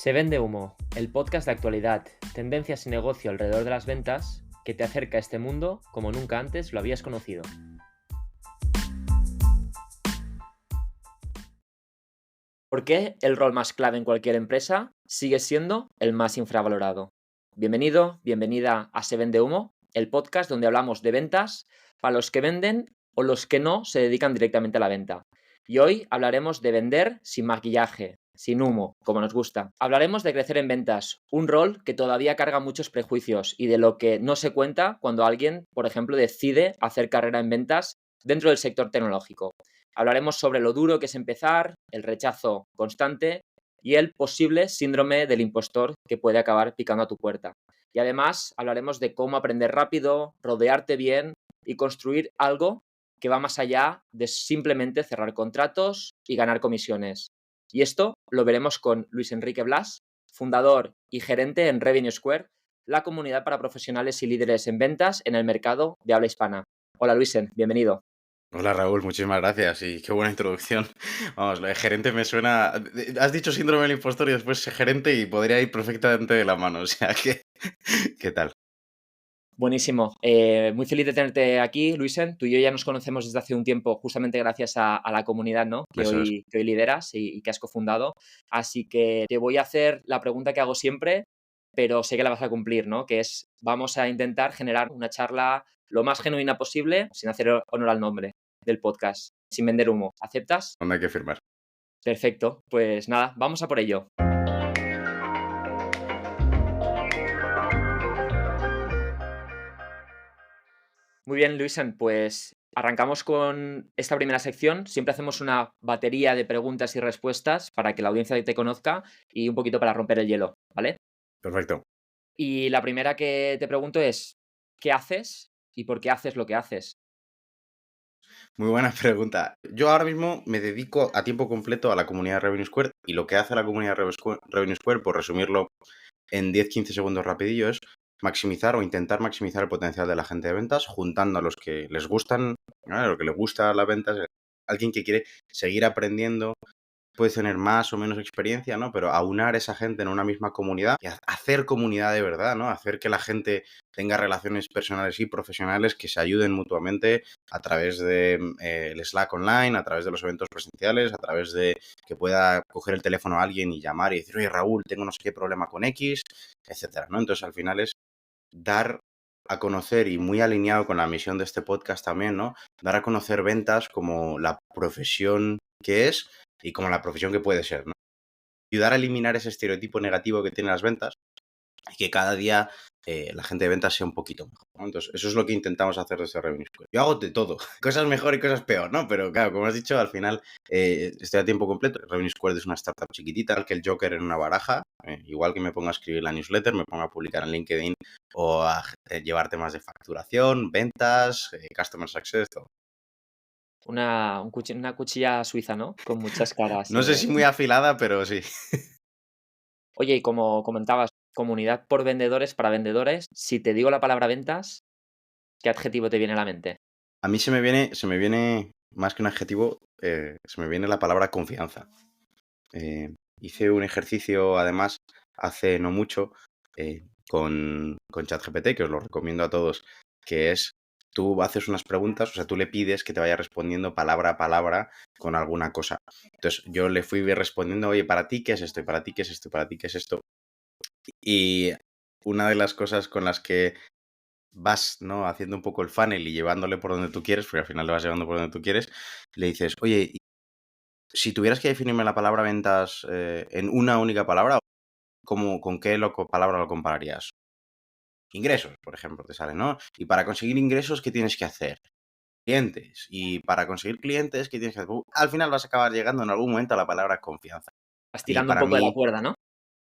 Se vende humo, el podcast de actualidad, tendencias y negocio alrededor de las ventas que te acerca a este mundo como nunca antes lo habías conocido. ¿Por qué el rol más clave en cualquier empresa sigue siendo el más infravalorado? Bienvenido, bienvenida a Se Vende Humo, el podcast donde hablamos de ventas para los que venden o los que no se dedican directamente a la venta. Y hoy hablaremos de vender sin maquillaje, sin humo, como nos gusta. Hablaremos de crecer en ventas, un rol que todavía carga muchos prejuicios y de lo que no se cuenta cuando alguien, por ejemplo, decide hacer carrera en ventas dentro del sector tecnológico. Hablaremos sobre lo duro que es empezar, el rechazo constante y el posible síndrome del impostor que puede acabar picando a tu puerta. Y además hablaremos de cómo aprender rápido, rodearte bien y construir algo que va más allá de simplemente cerrar contratos y ganar comisiones. Y esto lo veremos con Luis Enrique Blas, fundador y gerente en Revenue Square, la comunidad para profesionales y líderes en ventas en el mercado de habla hispana. Hola Luisen, bienvenido. Hola Raúl, muchísimas gracias y qué buena introducción. Vamos, lo de gerente me suena. Has dicho síndrome del impostor y después gerente y podría ir perfectamente de la mano. O sea que, ¿qué tal? Buenísimo. Muy feliz de tenerte aquí, Luisen. Tú y yo ya nos conocemos desde hace un tiempo, justamente gracias a la comunidad, ¿no? que, Eso es. hoy, que hoy lideras y que has cofundado. Así que te voy a hacer la pregunta que hago siempre, pero sé que la vas a cumplir, ¿no? Que es, vamos a intentar generar una charla lo más genuina posible, sin hacer honor al nombre del podcast, sin vender humo. ¿Aceptas? ¿Dónde hay que firmar? Perfecto. Pues nada, vamos a por ello. Muy bien, Luisen, pues arrancamos con esta primera sección. Siempre hacemos una batería de preguntas y respuestas para que la audiencia te conozca y un poquito para romper el hielo, ¿vale? Perfecto. Y la primera que te pregunto es, ¿qué haces y por qué haces lo que haces? Muy buena pregunta. Yo ahora mismo me dedico a tiempo completo a la comunidad de Revenue Square y lo que hace la comunidad de Revenue Square, por resumirlo en 10-15 segundos rapidillo, es maximizar o intentar maximizar el potencial de la gente de ventas, juntando a los que les gustan, ¿no? A lo que les gusta las ventas, alguien que quiere seguir aprendiendo, puede tener más o menos experiencia, ¿no? Pero aunar esa gente en una misma comunidad y hacer comunidad de verdad, ¿no? Hacer que la gente tenga relaciones personales y profesionales que se ayuden mutuamente a través de el Slack online, a través de los eventos presenciales, a través de que pueda coger el teléfono a alguien y llamar y decir, oye, Raúl, tengo no sé qué problema con X, etcétera, ¿no? Entonces, al final es dar a conocer, y muy alineado con la misión de este podcast también, ¿no? Dar a conocer ventas como la profesión que es y como la profesión que puede ser, ¿no? Ayudar a eliminar ese estereotipo negativo que tienen las ventas y que cada día la gente de ventas sea un poquito mejor, ¿no? Entonces, eso es lo que intentamos hacer desde Revenue Square. Yo hago de todo, cosas mejor y cosas peor, ¿no? Pero claro, como has dicho, al final estoy a tiempo completo. Revenue Square es una startup chiquitita, que el Joker en una baraja, igual que me pongo a escribir la newsletter, me pongo a publicar en LinkedIn o a llevar temas de facturación, ventas, customer success, todo. Una cuchilla suiza, ¿no? Con muchas caras. No sé si muy afilada, pero sí. Oye, y como comentabas, comunidad por vendedores para vendedores. Si te digo la palabra ventas, ¿qué adjetivo te viene a la mente? A mí se me viene más que un adjetivo, se me viene la palabra confianza. Hice un ejercicio, además, hace no mucho, con ChatGPT, que os lo recomiendo a todos, que es, tú haces unas preguntas, o sea, tú le pides que te vaya respondiendo palabra a palabra con alguna cosa. Entonces, yo le fui respondiendo, oye, ¿para ti qué es esto? ¿Y para ti qué es esto? ¿Y para ti qué es esto? Y una de las cosas con las que vas, ¿no? Haciendo un poco el funnel y llevándole por donde tú quieres, porque al final le vas llevando por donde tú quieres, le dices, oye, si tuvieras que definirme la palabra ventas en una única palabra, ¿con qué palabra lo compararías? Ingresos, por ejemplo, te sale, ¿no? Y para conseguir ingresos, ¿qué tienes que hacer? Clientes. Y para conseguir clientes, ¿qué tienes que hacer? Al final vas a acabar llegando en algún momento a la palabra confianza. Vas Y tirando un para poco de la mí, cuerda, ¿no?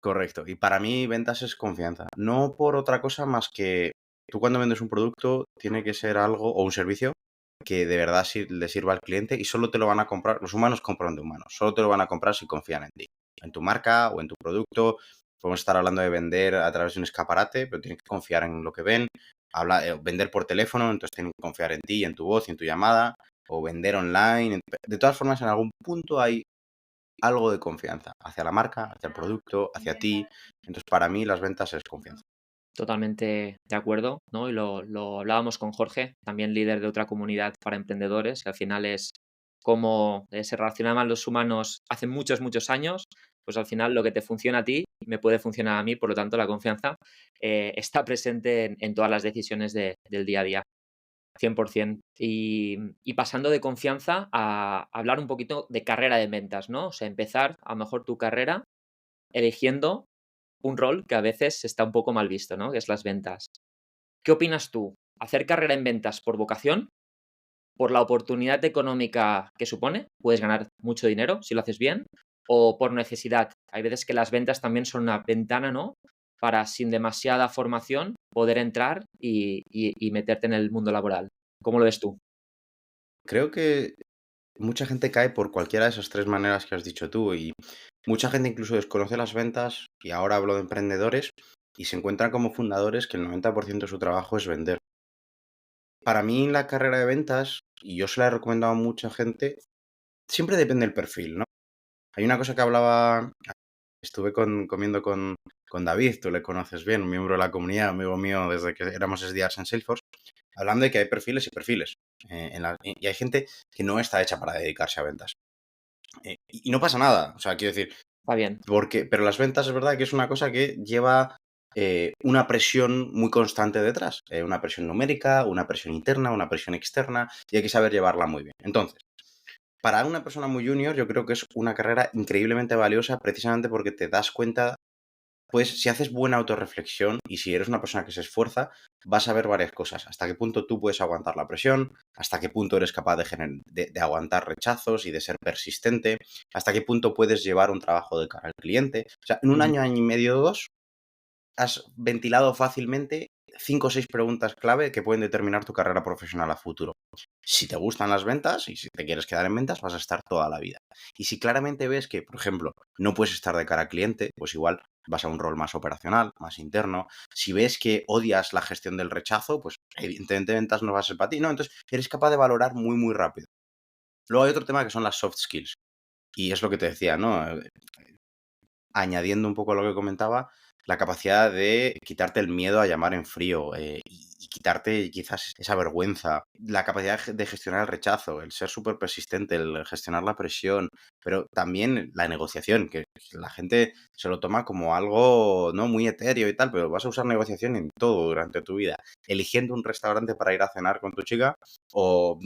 correcto. Y para mí, ventas es confianza. No por otra cosa más que tú cuando vendes un producto, tiene que ser algo o un servicio que de verdad le sirva al cliente y solo te lo van a comprar, los humanos compran de humanos, solo te lo van a comprar si confían en ti, en tu marca o en tu producto. Podemos estar hablando de vender a través de un escaparate, pero tienen que confiar en lo que ven. Vender por teléfono, entonces tienen que confiar en ti, en tu voz y en tu llamada, o vender online. De todas formas, en algún punto hay algo de confianza hacia la marca, hacia el producto, hacia ti. Entonces, para mí las ventas es confianza. Totalmente de acuerdo, ¿no? Y lo hablábamos con Jorge, también líder de otra comunidad para emprendedores, que al final es cómo se relacionaban los humanos hace muchos, muchos años, pues al final lo que te funciona a ti me puede funcionar a mí, por lo tanto la confianza está presente en todas las decisiones del día a día, 100%. Y pasando de confianza a hablar un poquito de carrera de ventas, ¿no? O sea, empezar a lo mejor tu carrera eligiendo un rol que a veces está un poco mal visto, ¿no? Que es las ventas. ¿Qué opinas tú? ¿Hacer carrera en ventas por vocación? ¿Por la oportunidad económica que supone? Puedes ganar mucho dinero si lo haces bien. ¿O por necesidad? Hay veces que las ventas también son una ventana, ¿no? Para sin demasiada formación poder entrar y meterte en el mundo laboral. ¿Cómo lo ves tú? Creo que mucha gente cae por cualquiera de esas tres maneras que has dicho tú y mucha gente incluso desconoce las ventas y ahora hablo de emprendedores y se encuentran como fundadores que el 90% de su trabajo es vender. Para mí la carrera de ventas, y yo se la he recomendado a mucha gente, siempre depende del perfil, ¿no? Hay una cosa que hablaba, estuve comiendo con David, tú le conoces bien, un miembro de la comunidad, amigo mío desde que éramos SDRs en Salesforce, hablando de que hay perfiles y perfiles. Y hay gente que no está hecha para dedicarse a ventas. Y no pasa nada, o sea, quiero decir, Va bien. pero las ventas es verdad que es una cosa que lleva una presión muy constante detrás. Una presión numérica, una presión interna, una presión externa, y hay que saber llevarla muy bien. Entonces, para una persona muy junior, yo creo que es una carrera increíblemente valiosa precisamente porque te das cuenta, pues si haces buena autorreflexión y si eres una persona que se esfuerza, vas a ver varias cosas. Hasta qué punto tú puedes aguantar la presión, hasta qué punto eres capaz de aguantar rechazos y de ser persistente, hasta qué punto puedes llevar un trabajo de cara al cliente. O sea, en un Ujú. año, año y medio o dos, has ventilado fácilmente 5 o 6 preguntas clave que pueden determinar tu carrera profesional a futuro. Si te gustan las ventas y si te quieres quedar en ventas, vas a estar toda la vida. Y si claramente ves que, por ejemplo, no puedes estar de cara al cliente, pues igual vas a un rol más operacional, más interno. Si ves que odias la gestión del rechazo, pues evidentemente ventas no va a ser para ti, ¿no? Entonces eres capaz de valorar muy, muy rápido. Luego hay otro tema que son las soft skills. Y es lo que te decía, ¿no? Añadiendo un poco a lo que comentaba, la capacidad de quitarte el miedo a llamar en frío, y quitarte quizás esa vergüenza, la capacidad de gestionar el rechazo, el ser súper persistente, el gestionar la presión, pero también la negociación, que la gente se lo toma como algo no muy etéreo y tal, pero vas a usar negociación en todo durante tu vida, eligiendo un restaurante para ir a cenar con tu chica o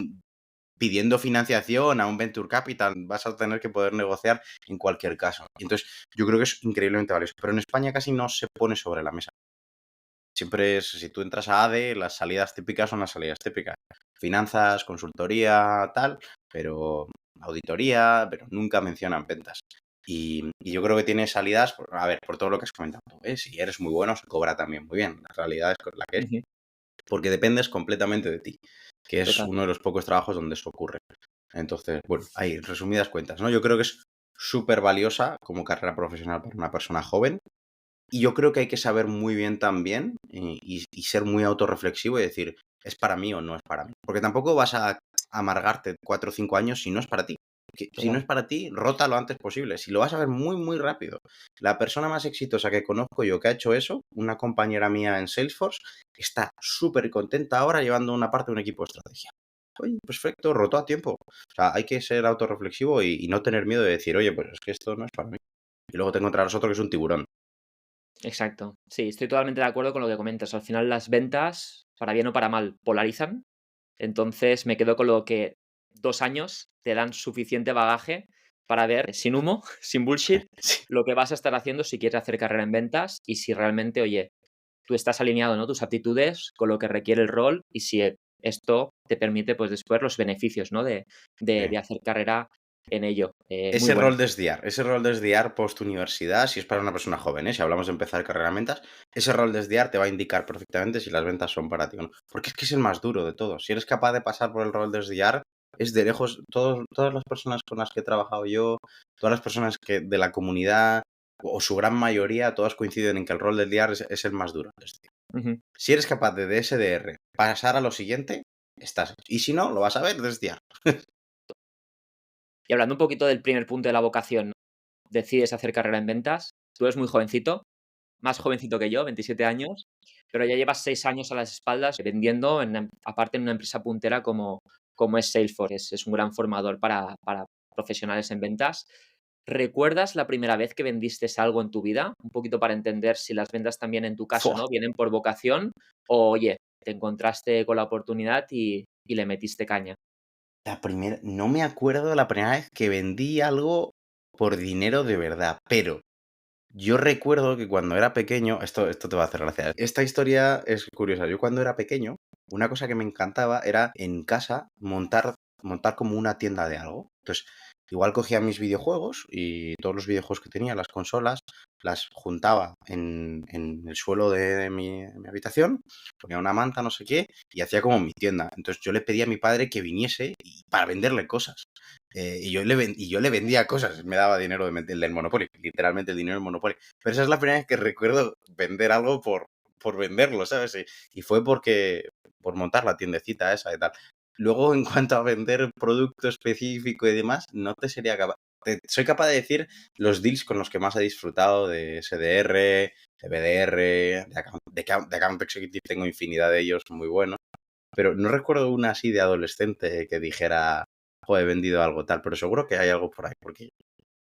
pidiendo financiación a un venture capital, vas a tener que poder negociar en cualquier caso. Y entonces, yo creo que es increíblemente valioso. Pero en España casi no se pone sobre la mesa. Siempre es, si tú entras a ADE, las salidas típicas son las salidas típicas. Finanzas, consultoría, tal, pero auditoría, pero nunca mencionan ventas. Y yo creo que tiene salidas, a ver, por todo lo que has comentado tú, ¿eh? Si eres muy bueno, se cobra también muy bien. La realidad es la que es. Ujú. Porque dependes completamente de ti, que es Total. uno de los pocos trabajos donde eso ocurre. Entonces, bueno, ahí, resumidas cuentas, ¿no? Yo creo que es súper valiosa como carrera profesional para una persona joven y yo creo que hay que saber muy bien también y ser muy autorreflexivo y decir, ¿es para mí o no es para mí? Porque tampoco vas a amargarte 4 o 5 años si no es para ti. Si no Total. es para ti, rota lo antes posible. Si lo vas a ver muy, muy rápido. La persona más exitosa que conozco yo que ha hecho eso, una compañera mía en Salesforce, está súper contenta ahora llevando una parte de un equipo de estrategia. Oye, perfecto, rotó a tiempo. O sea, hay que ser autorreflexivo y no tener miedo de decir, oye, pues es que esto no es para mí. Y luego te encontrarás otro que es un tiburón. Exacto. Sí, estoy totalmente de acuerdo con lo que comentas. Al final las ventas, para bien o para mal, polarizan. Entonces me quedo con lo que 2 años te dan suficiente bagaje para ver, sin humo, sin bullshit, Sí. lo que vas a estar haciendo si quieres hacer carrera en ventas y si realmente, oye, tú estás alineado, ¿no? Tus aptitudes con lo que requiere el rol y si esto te permite, pues después los beneficios, ¿no? De Sí. hacer carrera en ello. Muy Ese bueno. rol de SDR, ese rol de SDR post-universidad, si es para una persona joven, ¿eh? Si hablamos de empezar carrera en ventas, ese rol de SDR te va a indicar perfectamente si las ventas son para ti o no. Porque es que es el más duro de todos. Si eres capaz de pasar por el rol de SDR, es de lejos, todas las personas con las que he trabajado yo, todas las personas que de la comunidad, o su gran mayoría, todas coinciden en que el rol de SDR es el más duro. Ujú. Si eres capaz de SDR pasar a lo siguiente, estás hecho. Y si no, lo vas a ver de SDR. Y hablando un poquito del primer punto de la vocación, decides hacer carrera en ventas. Tú eres muy jovencito, más jovencito que yo, 27 años, pero ya llevas 6 años a las espaldas vendiendo, aparte en una empresa puntera como es Salesforce. Es un gran formador para profesionales en ventas. ¿Recuerdas la primera vez que vendiste algo en tu vida? Un poquito para entender si las ventas también en tu caso, ¡Fua! ¿no? Vienen por vocación o, oye, te encontraste con la oportunidad y le metiste caña. No me acuerdo la primera vez que vendí algo por dinero de verdad, pero yo recuerdo que cuando era pequeño, esto te va a hacer gracia. Esta historia es curiosa. Yo cuando era pequeño, una cosa que me encantaba era en casa montar como una tienda de algo. Entonces, igual cogía mis videojuegos y todos los videojuegos que tenía, las consolas, las juntaba en el suelo de mi habitación, ponía una manta, no sé qué, y hacía como mi tienda. Entonces yo le pedí a mi padre que viniese para venderle cosas. Y yo le vendía cosas, me daba dinero del Monopoly, literalmente el dinero del Monopoly. Pero esa es la primera vez que recuerdo vender algo por venderlo, ¿sabes? Y fue por montar la tiendecita esa y tal. Luego, en cuanto a vender producto específico y demás, no te sería capaz. Soy capaz de decir los deals con los que más he disfrutado de SDR, de BDR, de Account Executive, tengo infinidad de ellos muy buenos. Pero no recuerdo una así de adolescente que dijera, joder, he vendido algo tal, pero seguro que hay algo por ahí, porque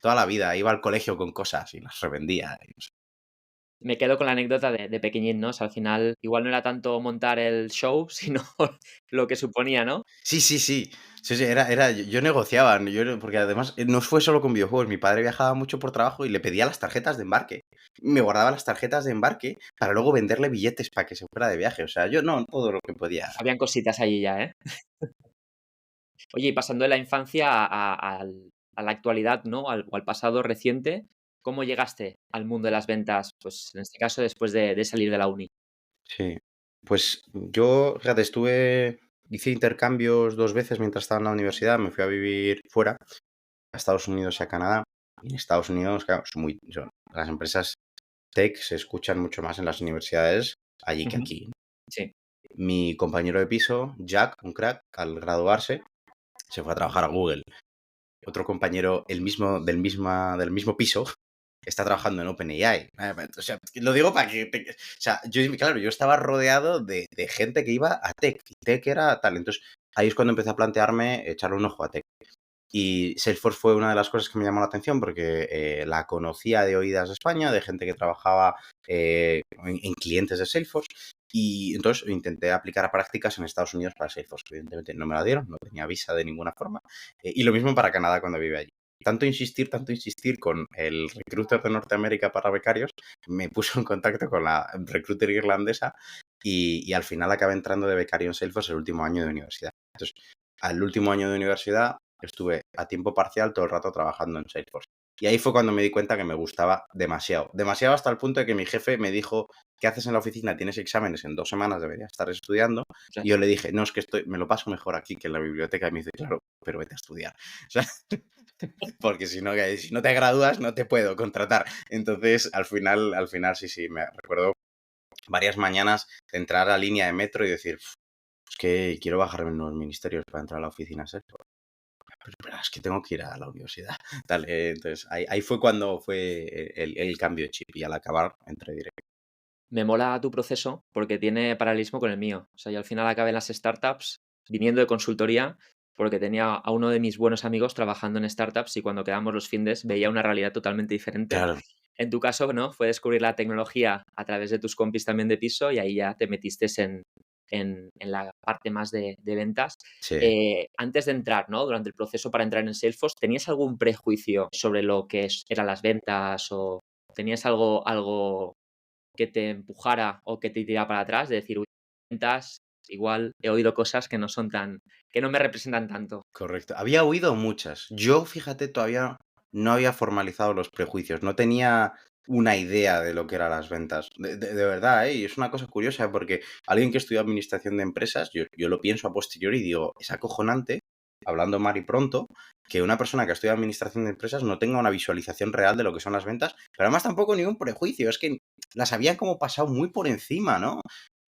toda la vida iba al colegio con cosas y las revendía. Y no sé. Me quedo con la anécdota de pequeñín, ¿no? O sea, al final igual no era tanto montar el show, sino lo que suponía, ¿no? Sí, sí, sí. Sí, sí, yo negociaba, porque además no fue solo con videojuegos, mi padre viajaba mucho por trabajo y le pedía las tarjetas de embarque. Me guardaba las tarjetas de embarque para luego venderle billetes para que se fuera de viaje. O sea, yo no, todo lo que podía. Habían cositas allí ya, ¿eh? Oye, y pasando de la infancia a la actualidad, ¿no? O al pasado reciente, ¿cómo llegaste al mundo de las ventas? Pues en este caso, después de salir de la uni. Sí. Pues yo, fíjate, hice intercambios 2 veces mientras estaba en la universidad, me fui a vivir fuera, a Estados Unidos y a Canadá. Y en Estados Unidos, claro, las empresas tech se escuchan mucho más en las universidades allí que Ujú. aquí. Sí. Mi compañero de piso, Jack, un crack, al graduarse, se fue a trabajar a Google. Otro compañero, del mismo piso, está trabajando en OpenAI. O sea, lo digo para que... O sea, claro, yo estaba rodeado de gente que iba a tech. Y tech era tal. Entonces, ahí es cuando empecé a plantearme echarle un ojo a tech. Y Salesforce fue una de las cosas que me llamó la atención porque la conocía de oídas de España, de gente que trabajaba en clientes de Salesforce. Y entonces intenté aplicar a prácticas en Estados Unidos para Salesforce. Evidentemente no me la dieron, no tenía visa de ninguna forma. Y lo mismo para Canadá cuando vive allí. Tanto insistir con el recruiter de Norteamérica para becarios, me puso en contacto con la recruiter irlandesa y al final acabé entrando de becario en Salesforce el último año de universidad. Entonces, al último año de universidad estuve a tiempo parcial todo el rato trabajando en Salesforce. Y ahí fue cuando me di cuenta que me gustaba demasiado. Demasiado hasta el punto de que mi jefe me dijo, ¿qué haces en la oficina? Tienes exámenes en 2 semanas, deberías estar estudiando. Y yo le dije, no, es que me lo paso mejor aquí que en la biblioteca. Y me dice, claro, pero vete a estudiar. O sea, porque si no te gradúas no te puedo contratar. Entonces, al final sí, me recuerdo varias mañanas de entrar a la línea de metro y decir, es que quiero bajarme en los ministerios para entrar a la oficina Salesforce. Pero es que tengo que ir a la universidad. Tal, entonces, ahí fue cuando fue el cambio de chip y al acabar entré directo. Me mola tu proceso porque tiene paralelismo con el mío. O sea, yo al final acabé en las startups viniendo de consultoría porque tenía a uno de mis buenos amigos trabajando en startups y cuando quedamos los findes veía una realidad totalmente diferente. Claro, En tu caso, ¿no? Fue descubrir la tecnología a través de tus compis también de piso y ahí ya te metiste en la parte más de ventas. sí. Antes de entrar, ¿no? Durante el proceso para entrar en Salesforce, ¿tenías algún prejuicio sobre lo que eran las ventas o tenías algo que te empujara o que te tirara para atrás, de decir, uy, ventas, igual he oído cosas que no son que no me representan tanto. Correcto. Había oído muchas. Yo, fíjate, todavía no había formalizado los prejuicios. No tenía una idea de lo que eran las ventas. De verdad, ¿eh? Y es una cosa curiosa porque alguien que estudia administración de empresas, yo lo pienso a posteriori y digo, es acojonante, hablando mal y pronto, que una persona que estudia administración de empresas no tenga una visualización real de lo que son las ventas, pero además tampoco ningún prejuicio. Es que las habían como pasado muy por encima, ¿no?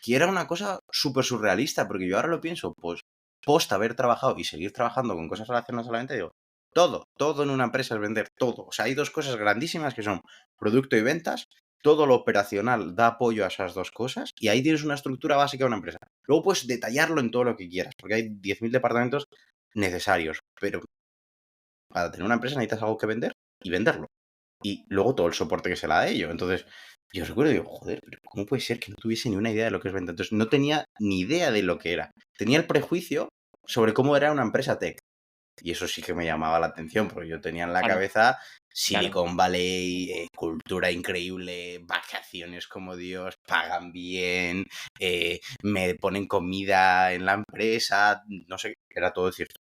Que era una cosa súper surrealista, porque yo ahora lo pienso, pues post haber trabajado y seguir trabajando con cosas relacionadas a la venta, digo, Todo en una empresa es vender todo. O sea, hay dos cosas grandísimas que son producto y ventas. Todo lo operacional da apoyo a esas dos cosas y ahí tienes una estructura básica de una empresa. Luego puedes detallarlo en todo lo que quieras, porque hay 10.000 departamentos necesarios, pero para tener una empresa necesitas algo que vender y venderlo. Y luego todo el soporte que se le da a ello. Entonces, yo recuerdo y digo, joder, pero ¿cómo puede ser que no tuviese ni una idea de lo que es venta? Entonces, no tenía ni idea de lo que era. Tenía el prejuicio sobre cómo era una empresa tech. Y eso sí que me llamaba la atención, porque yo tenía en la Claro, cabeza claro. Silicon Valley, cultura increíble, vacaciones como Dios, pagan bien, me ponen comida en la empresa, no sé, era todo cierto.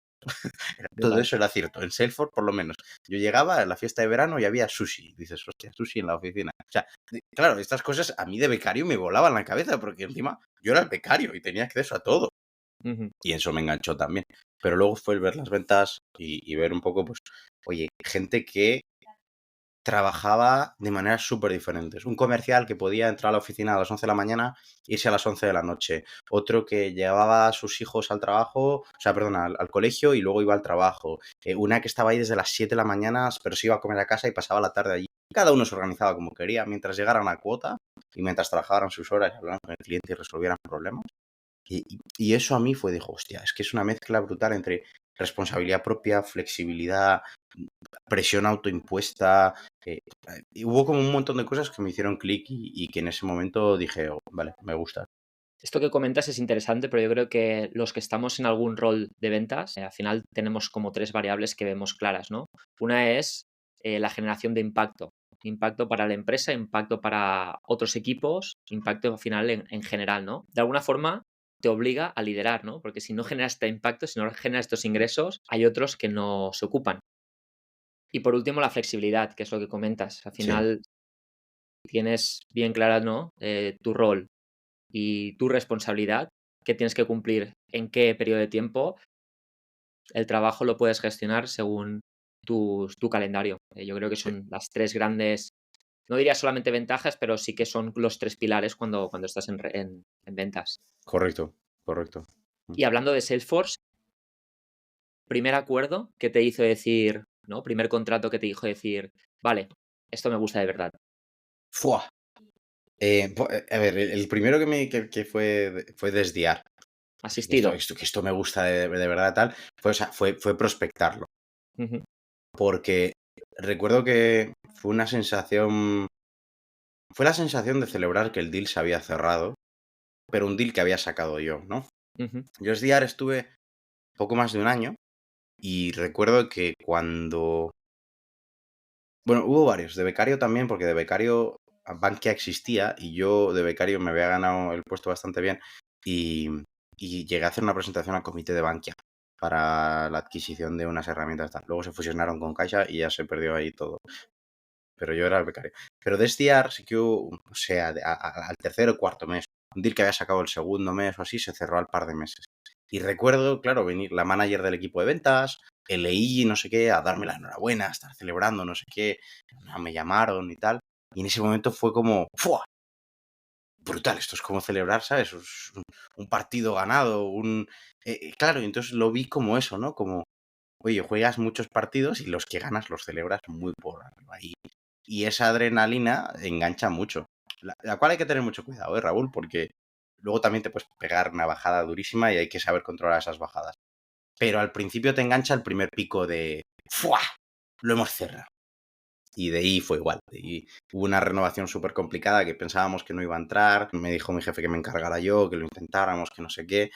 Todo Brutal. eso era cierto. En Salesforce, por lo menos. Yo llegaba a la fiesta de verano y había sushi. Dices, hostia, sushi en la oficina. O sea, claro, estas cosas a mí de becario me volaban la cabeza, porque encima yo era el becario y tenía acceso a todo. Ujú. Y eso me enganchó también. Pero luego fue el ver las ventas y ver un poco, pues, oye, gente que trabajaba de maneras súper diferentes. Un comercial que podía entrar a la oficina a las 11 de la mañana e irse a las 11 de la noche. Otro que llevaba a sus hijos al trabajo, o sea, perdón, al colegio y luego iba al trabajo. Una que estaba ahí desde las 7 de la mañana, pero se iba a comer a casa y pasaba la tarde allí. Cada uno se organizaba como quería, mientras llegaran a cuota y mientras trabajaran sus horas y hablaran con el cliente y resolvieran problemas. Y eso a mí fue, dijo, hostia, es que es una mezcla brutal entre responsabilidad propia, flexibilidad, presión autoimpuesta. Y hubo como un montón de cosas que me hicieron clic y que en ese momento dije, "Oh, vale, me gusta". Esto que comentas es interesante, pero yo creo que los que estamos en algún rol de ventas, al final tenemos como tres variables que vemos claras, ¿no? Una es la generación de impacto. Impacto para la empresa, impacto para otros equipos, impacto al final en general, ¿no? De alguna forma te obliga a liderar, ¿no? Porque si no generas este impacto, si no generas estos ingresos, hay otros que no se ocupan. Y por último, la flexibilidad, que es lo que comentas. Al Sí, final tienes bien clara, ¿no? Tu rol y tu responsabilidad que tienes que cumplir en qué periodo de tiempo, el trabajo lo puedes gestionar según tu calendario. Yo creo que sí, son las tres grandes, no diría solamente ventajas, pero sí que son los tres pilares cuando estás en ventas. correcto, correcto. Y hablando de Salesforce, primer acuerdo que te hizo decir, ¿no? Primer contrato que te hizo decir, vale, esto me gusta de verdad. ¡Fua! A ver, el primero que fue desviar. Así que Asistido. esto me gusta de verdad tal, fue, o sea, fue prospectarlo. Ujú, Porque recuerdo que fue la sensación de celebrar que el deal se había cerrado, pero un deal que había sacado yo, ¿no? ujú, Yo SDR estuve poco más de un año y recuerdo que bueno, hubo varios, de becario también, porque de becario Bankia existía y yo de becario me había ganado el puesto bastante bien y, y llegué a hacer una presentación al comité de Bankia para la adquisición de unas herramientas tal. Luego se fusionaron con Caixa y ya se perdió ahí todo. Pero yo era el becario. Pero de SDR sí que hubo, o sea, al tercer o cuarto mes, un deal que había sacado el segundo mes o así, se cerró al par de meses. Y recuerdo, claro, venir la manager del equipo de ventas, el EI, no sé qué, a darme la enhorabuena, a estar celebrando, no sé qué, me llamaron y tal. Y en ese momento fue como, ¡fua! Brutal, esto es como celebrar, ¿sabes? Es un partido ganado, claro, y entonces lo vi como eso, ¿no? Como, oye, juegas muchos partidos y los que ganas los celebras muy por arriba. Y esa adrenalina engancha mucho. La cual hay que tener mucho cuidado, Raúl? Porque luego también te puedes pegar una bajada durísima y hay que saber controlar esas bajadas. Pero al principio te engancha el primer pico de ¡fua! Lo hemos cerrado. Y de ahí fue igual. De ahí hubo una renovación súper complicada que pensábamos que no iba a entrar. Me dijo mi jefe que me encargara yo, que lo intentáramos, que no sé qué.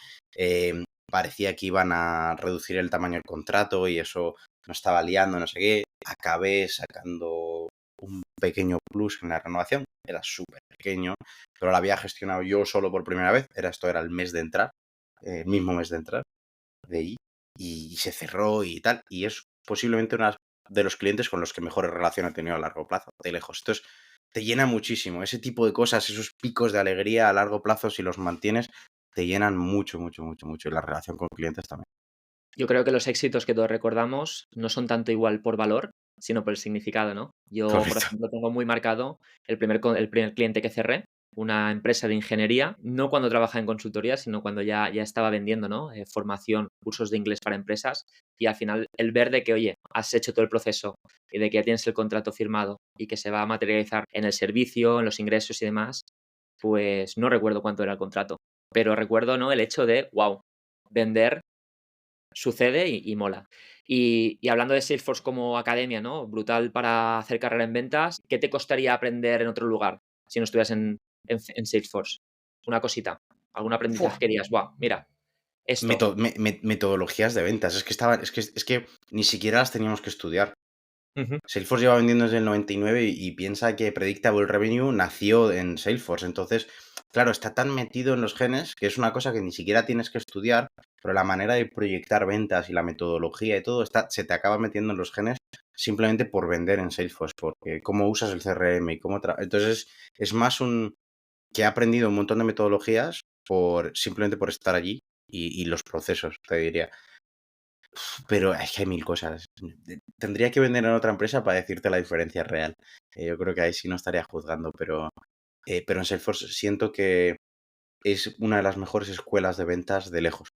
Parecía que iban a reducir el tamaño del contrato y eso no estaba liando, no sé qué. Acabé sacando un pequeño plus en la renovación. Era súper pequeño, pero lo había gestionado yo solo por primera vez. Esto era el mes de entrar, el mismo mes de entrar de ahí y se cerró y tal. Y es posiblemente uno de los clientes con los que mejores relación he tenido a largo plazo, de lejos. Entonces, te llena muchísimo. Ese tipo de cosas, esos picos de alegría a largo plazo, si los mantienes, te llenan mucho, mucho, mucho, mucho. Y la relación con clientes también. Yo creo que los éxitos que todos recordamos no son tanto igual por valor, sino por el significado, ¿no? Yo, por Correcto. ejemplo, tengo muy marcado el primer cliente que cerré, una empresa de ingeniería, no cuando trabajaba en consultoría, sino cuando ya estaba vendiendo, ¿no? Formación, cursos de inglés para empresas y al final el ver de que, oye, has hecho todo el proceso y de que ya tienes el contrato firmado y que se va a materializar en el servicio, en los ingresos y demás, pues no recuerdo cuánto era el contrato, pero recuerdo, ¿no? El hecho de, wow, vender sucede y mola. Y hablando de Salesforce como academia, ¿no? Brutal para hacer carrera en ventas. ¿Qué te costaría aprender en otro lugar si no estuvieras en Salesforce? Una cosita, algún ¡Fua! aprendizaje que dirías, guau, mira, esto. Metodologías de ventas. Es que ni siquiera las teníamos que estudiar. Ujú, Salesforce lleva vendiendo desde el 99 y piensa que Predictable Revenue nació en Salesforce. Entonces, claro, está tan metido en los genes que es una cosa que ni siquiera tienes que estudiar, pero la manera de proyectar ventas y la metodología y todo se te acaba metiendo en los genes simplemente por vender en Salesforce, porque cómo usas el CRM y Entonces, es más que he aprendido un montón de metodologías simplemente por estar allí y los procesos, te diría. Pero es que hay mil cosas. Tendría que vender en otra empresa para decirte la diferencia real. Yo creo que ahí sí no estaría juzgando, pero en Salesforce siento que es una de las mejores escuelas de ventas de lejos,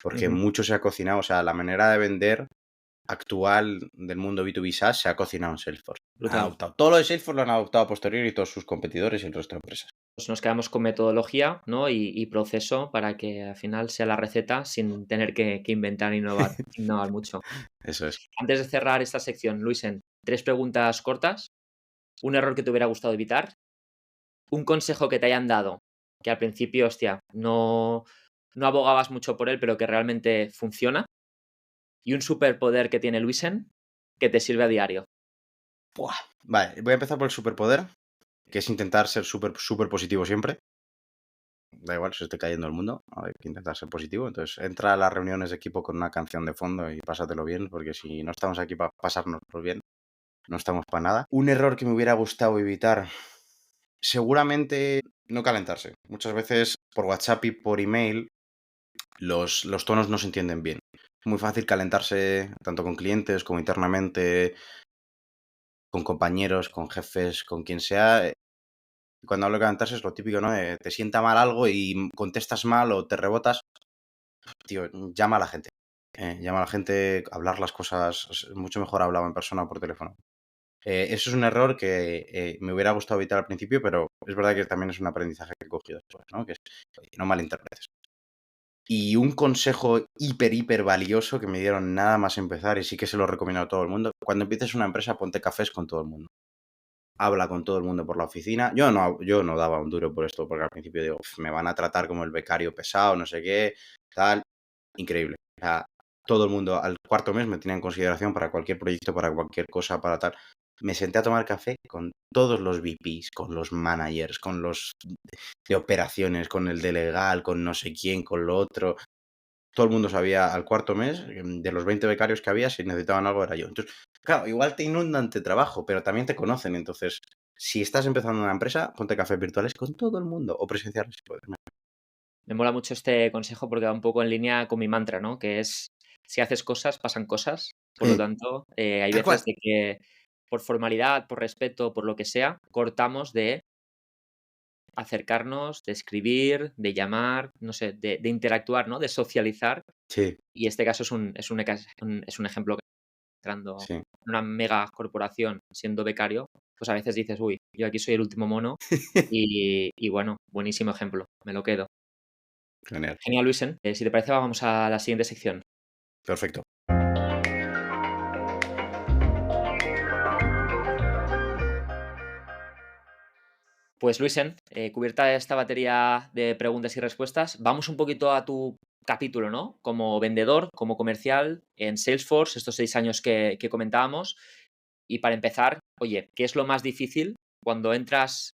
porque ujú, mucho se ha cocinado, o sea, la manera de vender actual del mundo B2B SaaS se ha cocinado en Salesforce. Han brutal. adoptado todo lo de Salesforce, lo han adoptado a posteriori y todos sus competidores y el resto de empresas. Pues nos quedamos con metodología, ¿no? Y proceso para que al final sea la receta sin tener que inventar e innovar mucho. Eso es. Antes de cerrar esta sección, Luisen, 3 preguntas cortas, un error que te hubiera gustado evitar, un consejo que te hayan dado, que al principio, hostia, no abogabas mucho por él, pero que realmente funciona, y un superpoder que tiene Luisen que te sirve a diario. Buah. Vale, voy a empezar por el superpoder, que es intentar ser súper positivo siempre. Da igual, se esté cayendo el mundo, hay que intentar ser positivo. Entonces, entra a las reuniones de equipo con una canción de fondo y pásatelo bien, porque si no estamos aquí para pasárnoslo bien, no estamos para nada. Un error que me hubiera gustado evitar, seguramente no calentarse. Muchas veces por WhatsApp y por email los tonos no se entienden bien. Es muy fácil calentarse tanto con clientes como internamente, con compañeros, con jefes, con quien sea. Cuando hablo de calentarse es lo típico, ¿no? Te sienta mal algo y contestas mal o te rebotas. Tío, llama a la gente. Llama a la gente, hablar las cosas. Es mucho mejor hablado en persona o por teléfono. Eso es un error que me hubiera gustado evitar al principio, pero es verdad que también es un aprendizaje que he cogido después, ¿no? Que es, oye, no malinterpretes. Y un consejo hiper valioso que me dieron nada más empezar, y sí que se lo recomiendo a todo el mundo. Cuando empieces una empresa, ponte cafés con todo el mundo. Habla con todo el mundo por la oficina. Yo no daba un duro por esto, porque al principio digo, "Uf, me van a tratar como el becario pesado, no sé qué, tal". Increíble. O sea, todo el mundo al cuarto mes me tenía en consideración para cualquier proyecto, para cualquier cosa, para tal. Me senté a tomar café con todos los VPs, con los managers, con los de operaciones, con el de legal, con no sé quién, con lo otro. Todo el mundo sabía al cuarto mes, de los 20 becarios que había, si necesitaban algo era yo. Entonces, claro, igual te inundan de trabajo, pero también te conocen. Entonces, si estás empezando una empresa, ponte cafés virtuales con todo el mundo o presenciales si puedes. Me mola mucho este consejo porque va un poco en línea con mi mantra, ¿no? Que es, si haces cosas, pasan cosas. Por lo tanto, hay Tal veces cual. de que por formalidad, por respeto, por lo que sea, cortamos de acercarnos, de escribir, de llamar, no sé, de interactuar, ¿no? De socializar. Sí, Y este caso es un ejemplo que entrando sí. en una mega corporación siendo becario, pues a veces dices, uy, yo aquí soy el último mono y bueno, buenísimo ejemplo, me lo quedo. Genial. Genial, Luisen. Si te parece, vamos a la siguiente sección. Perfecto. Pues, Luisen, cubierta esta batería de preguntas y respuestas, vamos un poquito a tu capítulo, ¿no? Como vendedor, como comercial en Salesforce, estos 6 años que comentábamos. Y para empezar, oye, ¿qué es lo más difícil cuando entras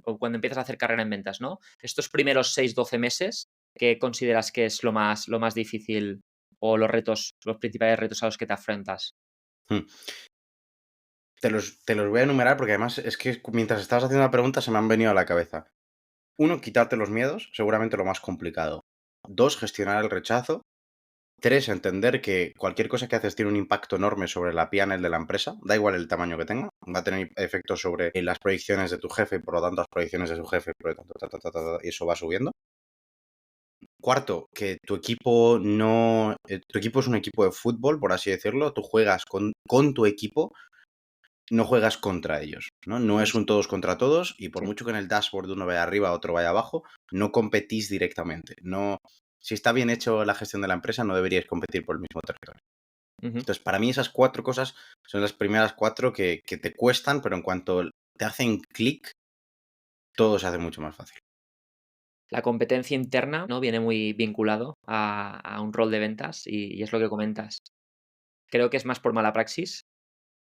o cuando empiezas a hacer carrera en ventas, ¿no? Estos primeros 6 12 meses, ¿qué consideras que es lo más difícil o los principales retos a los que te afrontas? Mm. Te los voy a enumerar porque además es que mientras estabas haciendo la pregunta se me han venido a la cabeza. Uno, quitarte los miedos, seguramente lo más complicado. Dos, gestionar el rechazo. 3, entender que cualquier cosa que haces tiene un impacto enorme sobre la P&L de la empresa, da igual el tamaño que tenga, va a tener efectos sobre las proyecciones de tu jefe, y por lo tanto las proyecciones de su jefe, por lo tanto, y eso va subiendo. Cuarto, que tu equipo no. Tu equipo es un equipo de fútbol, por así decirlo. Tú juegas con tu equipo, no juegas contra ellos, ¿no? No es un todos contra todos, y por Sí. mucho que en el dashboard uno vaya arriba, otro vaya abajo, no competís directamente. No, si está bien hecho la gestión de la empresa, no deberíais competir por el mismo territorio. Ujú. Entonces, para mí esas 4 cosas son las primeras 4 que te cuestan, pero en cuanto te hacen clic, todo se hace mucho más fácil. La competencia interna, ¿no? Viene muy vinculado a un rol de ventas y es lo que comentas. Creo que es más por mala praxis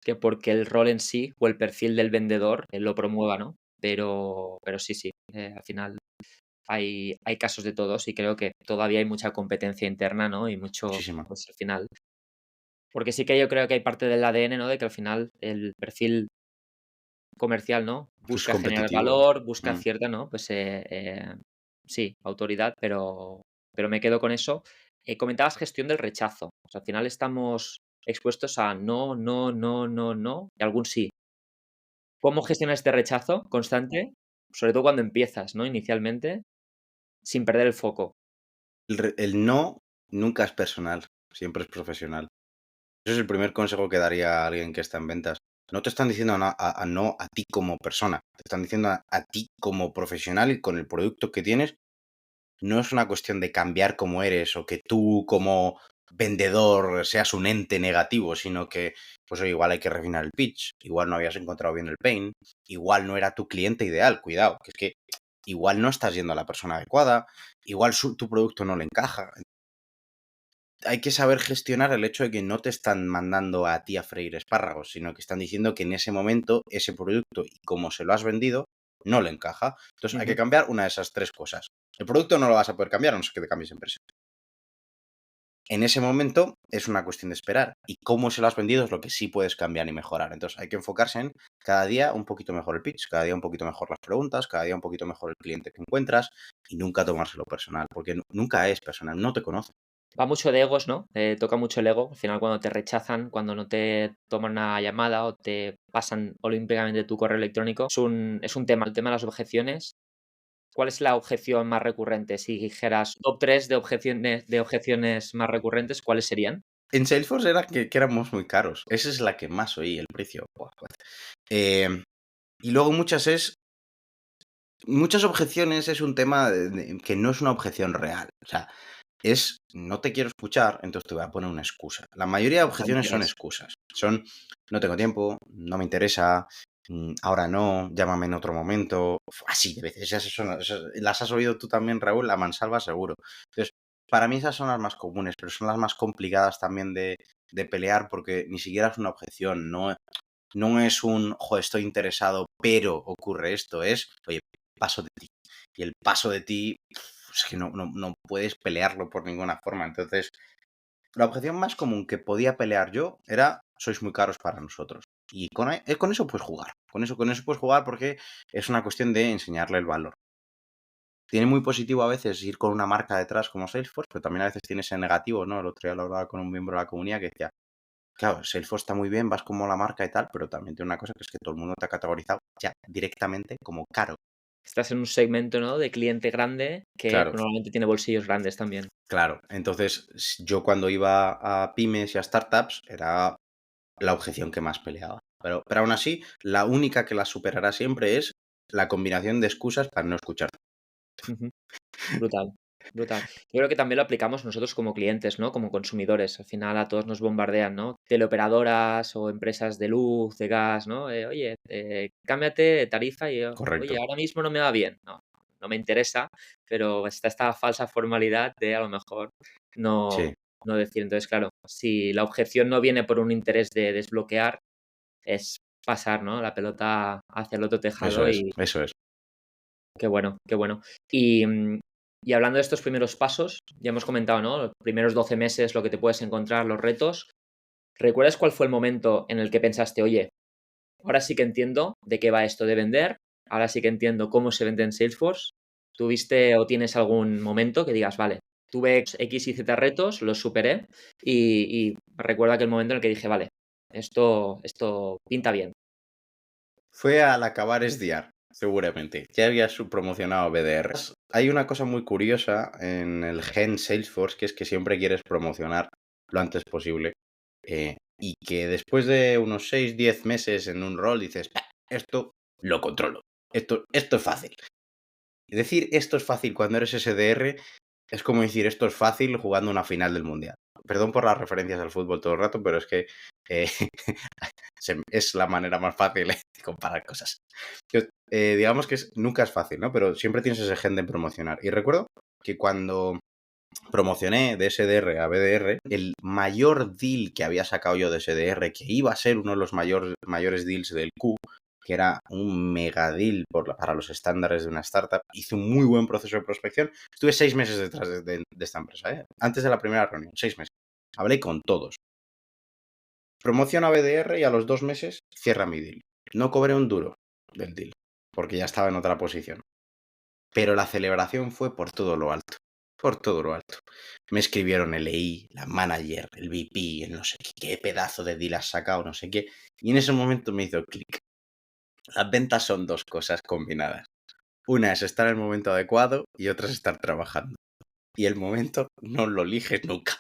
que porque el rol en sí o el perfil del vendedor lo promueva, ¿no? Pero sí, sí, al final hay casos de todos y creo que todavía hay mucha competencia interna, ¿no? Y mucho, Muchísima. pues al final, porque sí que yo creo que hay parte del ADN, ¿no? De que al final el perfil comercial, ¿no? Es Busca generar competitivo. valor, busca Mm. cierta, ¿no? Pues sí, autoridad, pero me quedo con eso. Comentabas gestión del rechazo. O sea, al final estamos expuestos a no, no, no, no, no y algún sí. ¿Cómo gestionas este rechazo constante? Sobre todo cuando empiezas, ¿no? Inicialmente, sin perder el foco. El no nunca es personal, siempre es profesional. Ese es el primer consejo que daría a alguien que está en ventas. No te están diciendo no a ti como persona, te están diciendo a ti como profesional y con el producto que tienes. No es una cuestión de cambiar como eres o que tú como vendedor seas un ente negativo, sino que, pues oye, igual hay que refinar el pitch, igual no habías encontrado bien el pain, igual no era tu cliente ideal, cuidado, que es que igual no estás yendo a la persona adecuada, igual tu producto no le encaja. Hay que saber gestionar el hecho de que no te están mandando a ti a freír espárragos, sino que están diciendo que en ese momento ese producto y como se lo has vendido no le encaja. Entonces hay que Ujú, cambiar una de esas 3 cosas. El producto no lo vas a poder cambiar a no ser que te cambies de empresa. En ese momento es una cuestión de esperar y cómo se lo has vendido es lo que sí puedes cambiar y mejorar. Entonces hay que enfocarse en cada día un poquito mejor el pitch, cada día un poquito mejor las preguntas, cada día un poquito mejor el cliente que encuentras y nunca tomárselo personal, porque nunca es personal, no te conoce. va mucho de egos, ¿no? Toca mucho el ego. Al final, cuando te rechazan, cuando no te toman una llamada o te pasan olímpicamente tu correo electrónico, es un tema. El tema de las objeciones. ¿Cuál es la objeción más recurrente? Si dijeras top 3 de objeciones más recurrentes, ¿cuáles serían? En Salesforce era que éramos muy caros. Esa es la que más oí, el precio. Buah, joder. Y luego muchas objeciones es un tema que no es una objeción real. O sea, es no te quiero escuchar, entonces te voy a poner una excusa. La mayoría de objeciones son Mentiras. excusas. Son no tengo tiempo, no me interesa, ahora no, llámame en otro momento. Así de veces. Las has oído tú también, Raúl, la mansalva seguro. Entonces, para mí esas son las más comunes, pero son las más complicadas también de pelear porque ni siquiera es una objeción, no es un, joder, estoy interesado, pero ocurre esto, es, oye, paso de ti. Y el paso de ti, es que no puedes pelearlo por ninguna forma. Entonces, la objeción más común que podía pelear yo era, sois muy caros para nosotros. Y con eso puedes jugar. Con eso puedes jugar porque es una cuestión de enseñarle el valor. Tiene muy positivo a veces ir con una marca detrás como Salesforce, pero también a veces tiene ese negativo, ¿no? El otro día lo hablaba con un miembro de la comunidad que decía, claro, Salesforce está muy bien, vas como la marca y tal, pero también tiene una cosa que es que todo el mundo te ha categorizado ya directamente como caro. Estás en un segmento, ¿no?, de cliente grande que Claro, normalmente tiene bolsillos grandes también. claro. Entonces, yo cuando iba a pymes y a startups era la objeción que más peleaba. Pero aún así, la única que la superará siempre es la combinación de excusas para no escucharte. Ujú. Brutal, brutal. Yo creo que también lo aplicamos nosotros como clientes, ¿no? Como consumidores. Al final a todos nos bombardean, ¿no? Teleoperadoras o empresas de luz, de gas, ¿no? Oye, cámbiate de tarifa y yo, oye, Correcto. ahora mismo no me va bien. No, no me interesa, pero está esta falsa formalidad de a lo mejor no, Sí, no decir. Entonces, claro, si la objeción no viene por un interés de desbloquear, es pasar, ¿no? La pelota hacia el otro eso tejado es, y eso es. qué bueno, qué bueno. Y hablando de estos primeros pasos, ya hemos comentado, ¿no? Los primeros 12 meses, lo que te puedes encontrar, los retos. ¿Recuerdas cuál fue el momento en el que pensaste, oye, ahora sí que entiendo de qué va esto de vender, ahora sí que entiendo cómo se vende en Salesforce? ¿Tuviste o tienes algún momento que digas, vale, tuve X y Z retos, los superé y recuerdo aquel momento en el que dije, vale, esto pinta bien. Fue al acabar SDR, seguramente. Ya habías promocionado BDR. Hay una cosa muy curiosa en el gen Salesforce, que es que siempre quieres promocionar lo antes posible. Y que después de unos 6, 10 meses en un rol dices, "Bah, esto lo controlo. Esto es fácil". Y decir esto es fácil cuando eres SDR es como decir esto es fácil jugando una final del Mundial. Perdón por las referencias al fútbol todo el rato, pero es que eh, es la manera más fácil de comparar cosas. Digamos que nunca es fácil, ¿no? Pero siempre tienes ese gen de promocionar. Y recuerdo que cuando promocioné de SDR a BDR, el mayor deal que había sacado yo de SDR, que iba a ser uno de los mayores deals del Q, que era un mega deal para los estándares de una startup, hice un muy buen proceso de prospección. Estuve 6 meses detrás de esta empresa, ¿eh? Antes de la primera reunión, 6 meses. Hablé con todos. Promociono a BDR y a los 2 meses cierra mi deal. No cobré un duro del deal, porque ya estaba en otra posición. Pero la celebración fue por todo lo alto. Por todo lo alto. Me escribieron el EI, la manager, el VP, el no sé qué pedazo de deal has sacado, no sé qué. Y en ese momento me hizo clic. Las ventas son dos cosas combinadas. Una es estar en el momento adecuado y otra es estar trabajando. Y el momento no lo eliges nunca.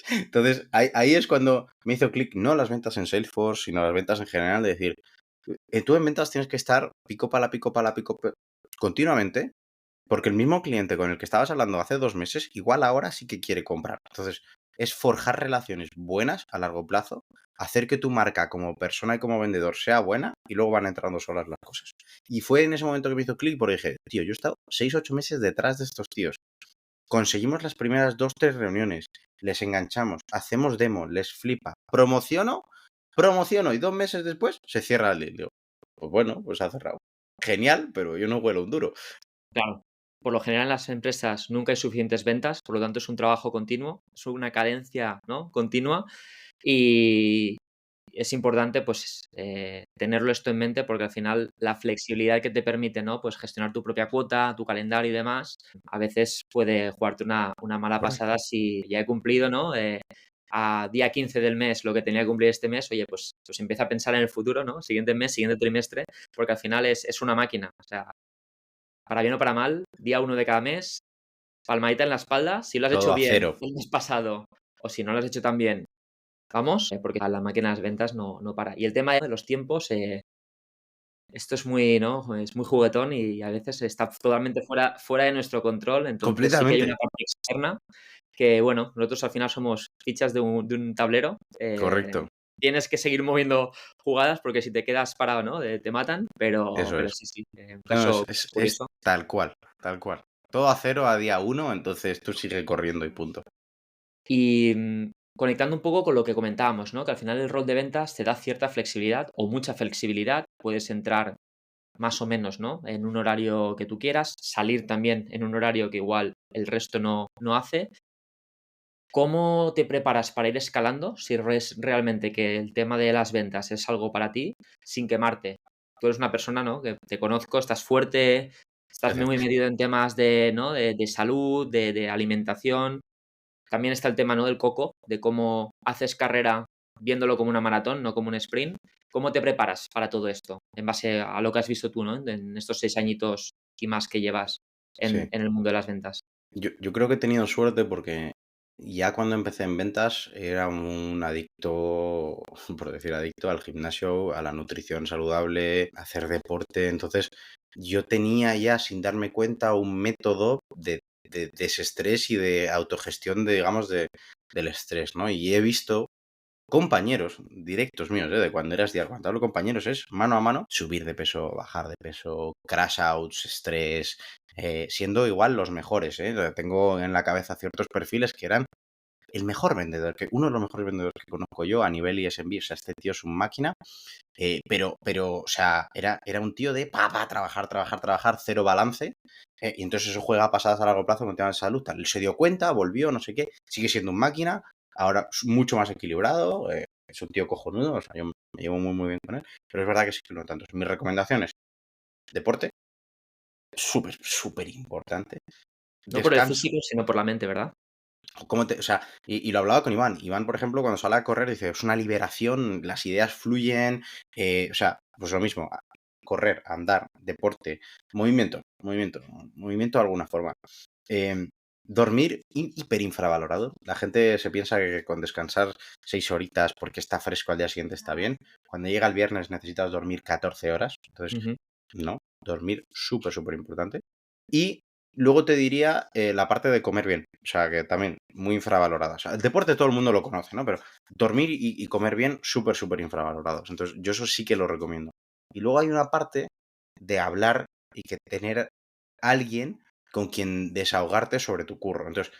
Entonces, ahí es cuando me hizo clic, no las ventas en Salesforce, sino las ventas en general, de decir, tú en ventas tienes que estar pico pala, continuamente, porque el mismo cliente con el que estabas hablando hace 2 meses, igual ahora sí que quiere comprar. Entonces, es forjar relaciones buenas a largo plazo, hacer que tu marca como persona y como vendedor sea buena y luego van entrando solas las cosas. Y fue en ese momento que me hizo clic porque dije, tío, yo he estado 6, 8 meses detrás de estos tíos. Conseguimos las primeras 2, 3 reuniones, les enganchamos, hacemos demo, les flipa, promociono y 2 meses después se cierra el deal. Digo, pues bueno, pues ha cerrado. Genial, pero yo no huelo un duro. Claro. Por lo general en las empresas nunca hay suficientes ventas, por lo tanto es un trabajo continuo, es una cadencia, ¿no?, continua y es importante, pues, tenerlo esto en mente porque al final la flexibilidad que te permite, ¿no?, pues gestionar tu propia cuota, tu calendario y demás, a veces puede jugarte una mala Correcto. pasada si ya he cumplido, ¿no?, a día 15 del mes lo que tenía que cumplir este mes, oye, pues empieza a pensar en el futuro, ¿no?, siguiente mes, siguiente trimestre, porque al final es una máquina, o sea, para bien o para mal, día 1 de cada mes, palmadita en la espalda, si lo has Todo hecho a bien cero. el mes pasado o si no lo has hecho tan bien, vamos, porque a la máquina de las ventas no para. Y el tema de los tiempos, esto es muy, ¿no?, es muy juguetón y a veces está totalmente fuera de nuestro control, entonces sí que hay una Completamente. parte externa que, bueno, nosotros al final somos fichas de un tablero, Correcto. tienes que seguir moviendo jugadas porque si te quedas parado, ¿no?, te matan, pero Eso es. sí, sí, un No, caso es curioso. tal cual, tal cual. Todo a cero a día uno, entonces tú sigue corriendo y punto. Y, conectando un poco con lo que comentábamos, ¿no? Que al final el rol de ventas te da cierta flexibilidad o mucha flexibilidad. Puedes entrar más o menos, ¿no?, en un horario que tú quieras, salir también en un horario que igual el resto no hace. ¿Cómo te preparas para ir escalando si res realmente que el tema de las ventas es algo para ti sin quemarte? Tú eres una persona, ¿no?, que te conozco, estás fuerte, estás muy Gracias. metido en temas de, ¿no?, de salud, de alimentación. También está el tema, ¿no?, del coco, de cómo haces carrera viéndolo como una maratón, no como un sprint. ¿Cómo te preparas para todo esto? En base a lo que has visto tú, ¿no?, en estos 6 añitos y más que llevas en Sí. el mundo de las ventas. Yo creo que he tenido suerte porque ya cuando empecé en ventas era un adicto, por decir adicto, al gimnasio, a la nutrición saludable, a hacer deporte. Entonces, yo tenía ya, sin darme cuenta, un método de desestrés y de autogestión, digamos, del estrés, ¿no? Y he visto compañeros directos míos, de cuando eras día, cuando hablo compañeros es mano a mano, subir de peso, bajar de peso, crash outs, estrés, siendo igual los mejores, ¿eh? Tengo en la cabeza ciertos perfiles que eran el mejor vendedor, uno de los mejores vendedores que conozco yo a nivel ISMB, o sea, este tío es un máquina, o sea, era un tío de trabajar, trabajar, trabajar, cero balance, y entonces eso juega a pasadas a largo plazo con temas de salud, tal. Él se dio cuenta, volvió, no sé qué, sigue siendo un máquina, ahora es mucho más equilibrado, es un tío cojonudo, o sea, yo me llevo muy, muy bien con él, pero es verdad que sí que no tanto. Mis recomendaciones, deporte, súper, súper importante. No por el descanso. físico, sino por la mente, ¿verdad? O sea, y lo hablaba con Iván. Iván, por ejemplo, cuando sale a correr, dice, es una liberación, las ideas fluyen, o sea, pues lo mismo, correr, andar, deporte, movimiento de alguna forma. Eh, dormir, hiperinfravalorado. La gente se piensa que con descansar 6 horitas porque está fresco al día siguiente está bien. Cuando llega el viernes necesitas dormir 14 horas. Entonces, Ujú. no, dormir súper, súper importante. Y luego te diría la parte de comer bien, o sea, que también muy infravalorada. O sea, el deporte todo el mundo lo conoce, ¿no? Pero dormir y comer bien, súper, súper infravalorados. Entonces, yo eso sí que lo recomiendo. Y luego hay una parte de hablar y que tener alguien con quien desahogarte sobre tu curro. Entonces,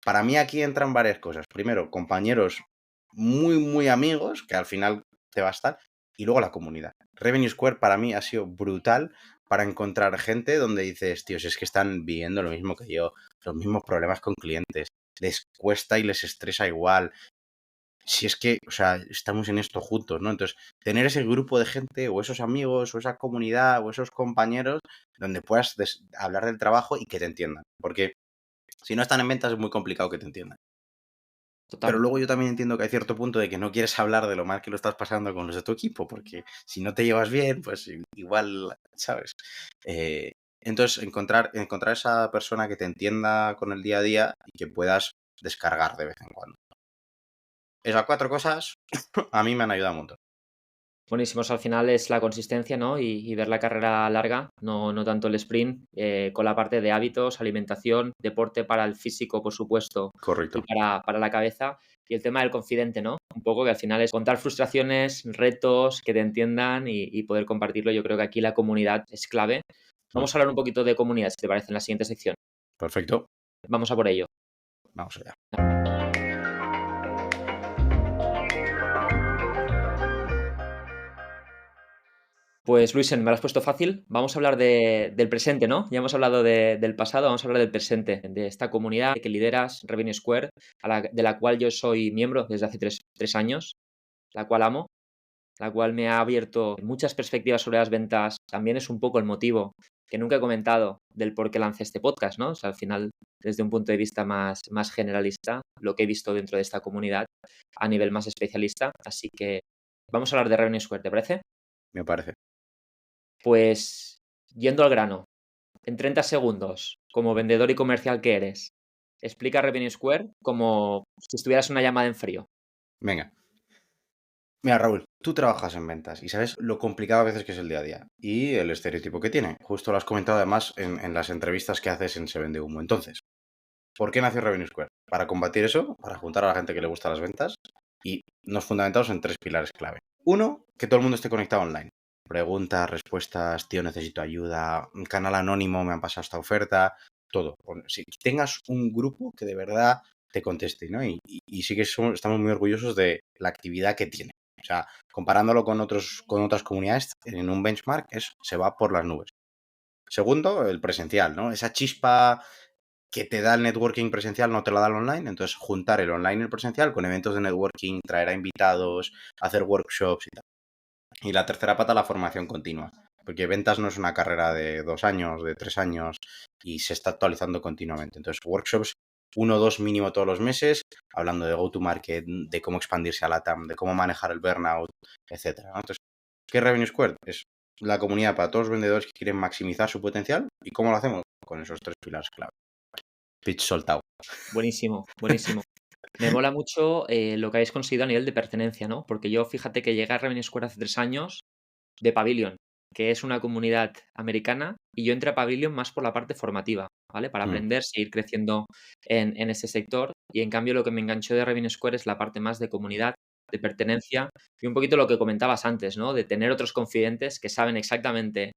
para mí aquí entran varias cosas. Primero, compañeros muy, muy amigos, que al final te va a estar, y luego la comunidad. Revenue Square para mí ha sido brutal para encontrar gente donde dices, tío, si es que están viviendo lo mismo que yo, los mismos problemas con clientes, les cuesta y les estresa igual. Si es que, o sea, estamos en esto juntos, ¿no? Entonces, tener ese grupo de gente o esos amigos o esa comunidad o esos compañeros donde puedas hablar del trabajo y que te entiendan. Porque si no están en ventas es muy complicado que te entiendan. Pero Total. luego yo también entiendo que hay cierto punto de que no quieres hablar de lo mal que lo estás pasando con los de tu equipo, porque si no te llevas bien, pues igual, ¿sabes? Eh, entonces, encontrar esa persona que te entienda con el día a día y que puedas descargar de vez en cuando. Esas 4 cosas a mí me han ayudado un montón. Buenísimo, o sea, al final es la consistencia, ¿no? Y ver la carrera larga, no tanto el sprint, con la parte de hábitos, alimentación, deporte para el físico, por supuesto, y Correcto. para la cabeza. Y el tema del confidente, ¿no? Un poco que al final es contar frustraciones, retos, que te entiendan y poder compartirlo. Yo creo que aquí la comunidad es clave. Mm, Vamos a hablar un poquito de comunidad, si te parece, en la siguiente sección. perfecto. Vamos a por ello. Vamos allá. Pues Luisen, me lo has puesto fácil. Vamos a hablar del presente, ¿no? Ya hemos hablado del pasado, vamos a hablar del presente, de esta comunidad que lideras, Revenue Square, de la cual yo soy miembro desde hace tres años, la cual amo, la cual me ha abierto muchas perspectivas sobre las ventas. También es un poco el motivo que nunca he comentado del por qué lancé este podcast, ¿no? O sea, al final, desde un punto de vista más generalista, lo que he visto dentro de esta comunidad a nivel más especialista. Así que vamos a hablar de Revenue Square, ¿te parece? Me parece. Pues yendo al grano, en 30 segundos, como vendedor y comercial que eres, explica Revenue Square como si estuvieras en una llamada en frío. Venga. Mira, Raúl, tú trabajas en ventas y sabes lo complicado a veces que es el día a día y el estereotipo que tiene. Justo lo has comentado además en las entrevistas que haces en Se Vende Humo. Entonces, ¿por qué nació Revenue Square? Para combatir eso, para juntar a la gente que le gusta las ventas y nos fundamentamos en 3 pilares clave. Uno, que todo el mundo esté conectado online. Preguntas, respuestas, tío, necesito ayuda, un canal anónimo, me han pasado esta oferta, todo. Si tengas un grupo que de verdad te conteste, ¿no? Y sí que estamos muy orgullosos de la actividad que tiene. O sea, comparándolo con otras comunidades, en un benchmark se va por las nubes. Segundo, el presencial, ¿no? Esa chispa que te da el networking presencial no te la da el online, entonces juntar el online y el presencial con eventos de networking, traer a invitados, hacer workshops y tal. Y la tercera pata, la formación continua, porque ventas no es una carrera de 2 años, de 3 años y se está actualizando continuamente. Entonces, workshops 1 o 2 mínimo todos los meses, hablando de go-to-market, de cómo expandirse a la TAM, de cómo manejar el burnout, etcétera, ¿no? Entonces, ¿qué es Revenue Square? Es la comunidad para todos los vendedores que quieren maximizar su potencial. ¿Y cómo lo hacemos? Con esos 3 pilares clave. Pitch soltado. Buenísimo, buenísimo. Me mola mucho lo que habéis conseguido a nivel de pertenencia, ¿no? Porque yo fíjate que llegué a Revenue Square hace 3 años de Pavilion, que es una comunidad americana, y yo entré a Pavilion más por la parte formativa, ¿vale? Para Mm, aprender, seguir creciendo en ese sector. Y en cambio lo que me enganchó de Revenue Square es la parte más de comunidad, de pertenencia y un poquito lo que comentabas antes, ¿no? De tener otros confidentes que saben exactamente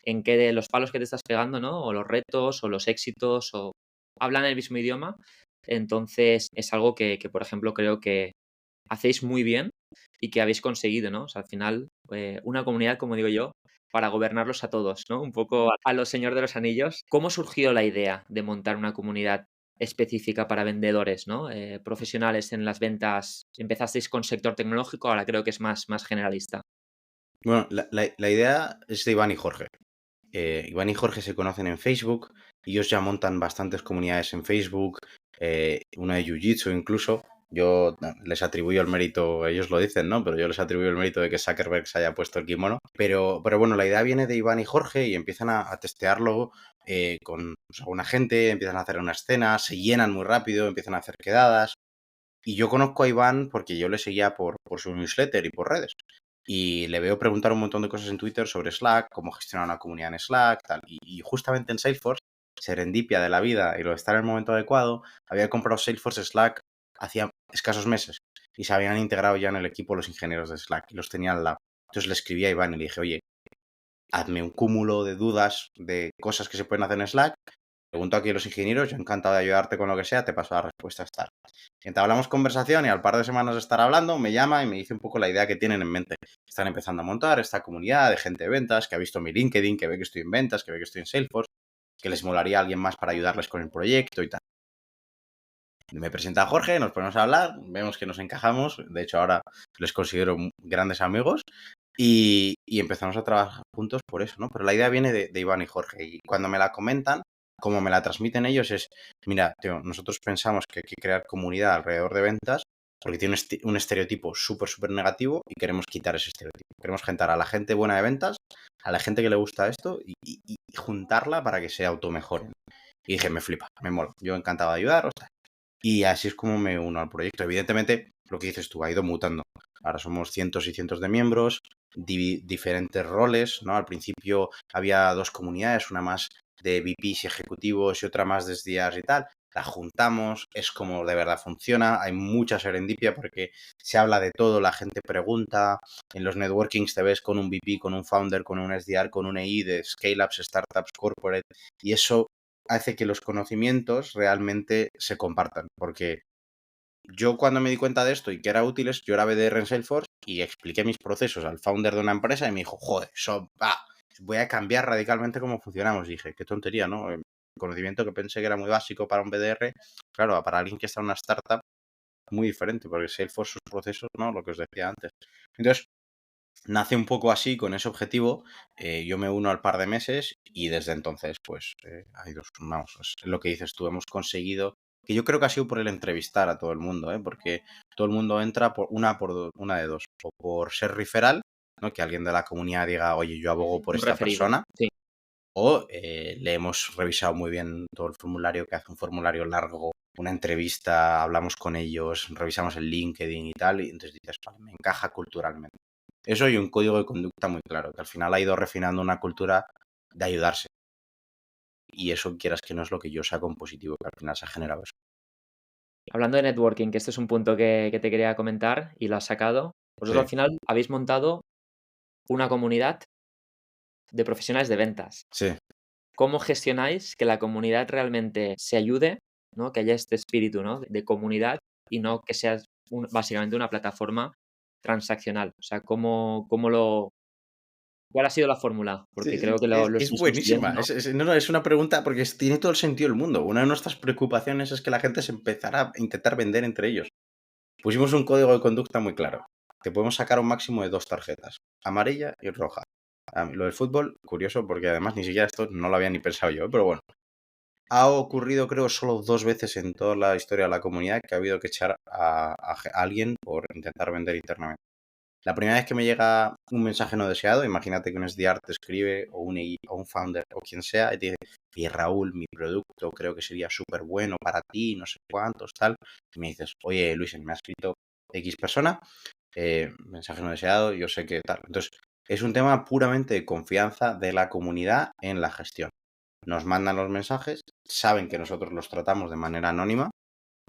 en qué de los palos que te estás pegando, ¿no? O los retos, o los éxitos, o hablan el mismo idioma. Entonces, es algo que, por ejemplo, creo que hacéis muy bien y que habéis conseguido, ¿no? O sea, al final, una comunidad, como digo yo, para gobernarlos a todos, ¿no? Un poco a los Señor de los Anillos. ¿Cómo surgió la idea de montar una comunidad específica para vendedores, ¿no? Profesionales en las ventas? Empezasteis con sector tecnológico, ahora creo que es más generalista. Bueno, la idea es de Iván y Jorge. Iván y Jorge se conocen en Facebook, ellos ya montan bastantes comunidades en Facebook, una de Jiu-Jitsu incluso. Yo les atribuyo el mérito, ellos lo dicen, ¿no? Pero yo les atribuyo el mérito de que Zuckerberg se haya puesto el kimono. Pero bueno, la idea viene de Iván y Jorge y empiezan a testearlo con pues, alguna gente, empiezan a hacer una escena, se llenan muy rápido, empiezan a hacer quedadas. Y yo conozco a Iván porque yo le seguía por su newsletter y por redes. Y le veo preguntar un montón de cosas en Twitter sobre Slack, cómo gestionar una comunidad en Slack, tal. Y justamente en Salesforce, serendipia de la vida y lo de estar en el momento adecuado, había comprado Salesforce Slack hacía escasos meses y se habían integrado ya en el equipo los ingenieros de Slack y los tenía al lado. Entonces le escribí a Iván y le dije, oye, hazme un cúmulo de dudas de cosas que se pueden hacer en Slack. Pregunto aquí a los ingenieros, yo encantado de ayudarte con lo que sea, te paso las respuestas tal. Entablamos conversación y al par de semanas de estar hablando me llama y me dice un poco la idea que tienen en mente. Están empezando a montar esta comunidad de gente de ventas que ha visto mi LinkedIn, que ve que estoy en ventas, que ve que estoy en Salesforce, que les molaría a alguien más para ayudarles con el proyecto y tal. Me presenta a Jorge, nos ponemos a hablar, vemos que nos encajamos, de hecho ahora les considero grandes amigos y empezamos a trabajar juntos por eso, ¿no? Pero la idea viene de Iván y Jorge y cuando me la comentan, como me la transmiten ellos es, mira, tío, nosotros pensamos que hay que crear comunidad alrededor de ventas porque tiene un estereotipo súper negativo y queremos quitar ese estereotipo. Queremos juntar a la gente buena de ventas, a la gente que le gusta esto y juntarla para que se automejoren. Y dije, me flipa, me mola, yo encantado de ayudaros. Y así es como me uno al proyecto. Evidentemente, lo que dices tú, ha ido mutando. Ahora somos cientos y cientos de miembros, diferentes roles, ¿no? Al principio había dos comunidades, una más de VPs y ejecutivos y otra más de SDRs y tal. La juntamos, es como de verdad funciona, hay mucha serendipia porque se habla de todo, la gente pregunta, en los networkings te ves con un VP, con un founder, con un SDR, con un EI de scale-ups, startups, corporate, y eso hace que los conocimientos realmente se compartan, porque yo cuando me di cuenta de esto y que era útiles, yo era BDR en Salesforce y expliqué mis procesos al founder de una empresa y me dijo, joder, voy a cambiar radicalmente cómo funcionamos. Y dije, qué tontería, ¿no? El conocimiento que pensé que era muy básico para un BDR, claro, para alguien que está en una startup, muy diferente, porque Salesforce, sus procesos, ¿no? Lo que os decía antes. Entonces, nace un poco así, con ese objetivo. Yo me uno al par de meses y desde entonces, pues, hay dos, vamos, es lo que dices tú, hemos conseguido, que yo creo que ha sido por el entrevistar a todo el mundo, porque todo el mundo entra por una de dos, o por ser referral, ¿no? Que alguien de la comunidad diga, oye, yo abogo por Un esta referido. persona, Sí. o le hemos revisado muy bien todo el formulario, que hace un formulario largo, una entrevista, hablamos con ellos, revisamos el LinkedIn y tal, y entonces dices, vale, me encaja culturalmente. Eso y un código de conducta muy claro, que al final ha ido refinando una cultura de ayudarse. Y eso, quieras que no, es lo que yo saco en positivo, que al final se ha generado eso. Hablando de networking, que este es un punto que te quería comentar y lo has sacado. Vosotros Sí, al final habéis montado una comunidad de profesionales de ventas. sí. ¿Cómo gestionáis que la comunidad realmente se ayude, ¿no? Que haya este espíritu, ¿no? de comunidad y no que sea básicamente una plataforma transaccional? O sea, ¿cuál ha sido la fórmula? Porque Sí, creo que lo es estáis consiguiendo, buenísima. ¿no? No, es una pregunta porque tiene todo el sentido del mundo. Una de nuestras preocupaciones es que la gente se empezara a intentar vender entre ellos. Pusimos un código de conducta muy claro. Te podemos sacar un máximo de dos tarjetas, amarilla y roja. Lo del fútbol, curioso, porque además ni siquiera esto no lo había ni pensado yo, pero bueno. Ha ocurrido, creo, solo dos veces en toda la historia de la comunidad que ha habido que echar a alguien por intentar vender internamente. La primera vez que me llega un mensaje no deseado, imagínate que un SDR te escribe, o un EI, o un founder, o quien sea, y te dice, oye, Raúl, mi producto creo que sería súper bueno para ti, no sé cuántos, tal. Y me dices, oye, Luis, me ha escrito X persona, mensaje no deseado, yo sé que tal. Entonces, es un tema puramente de confianza de la comunidad en la gestión. Nos mandan los mensajes, saben que nosotros los tratamos de manera anónima.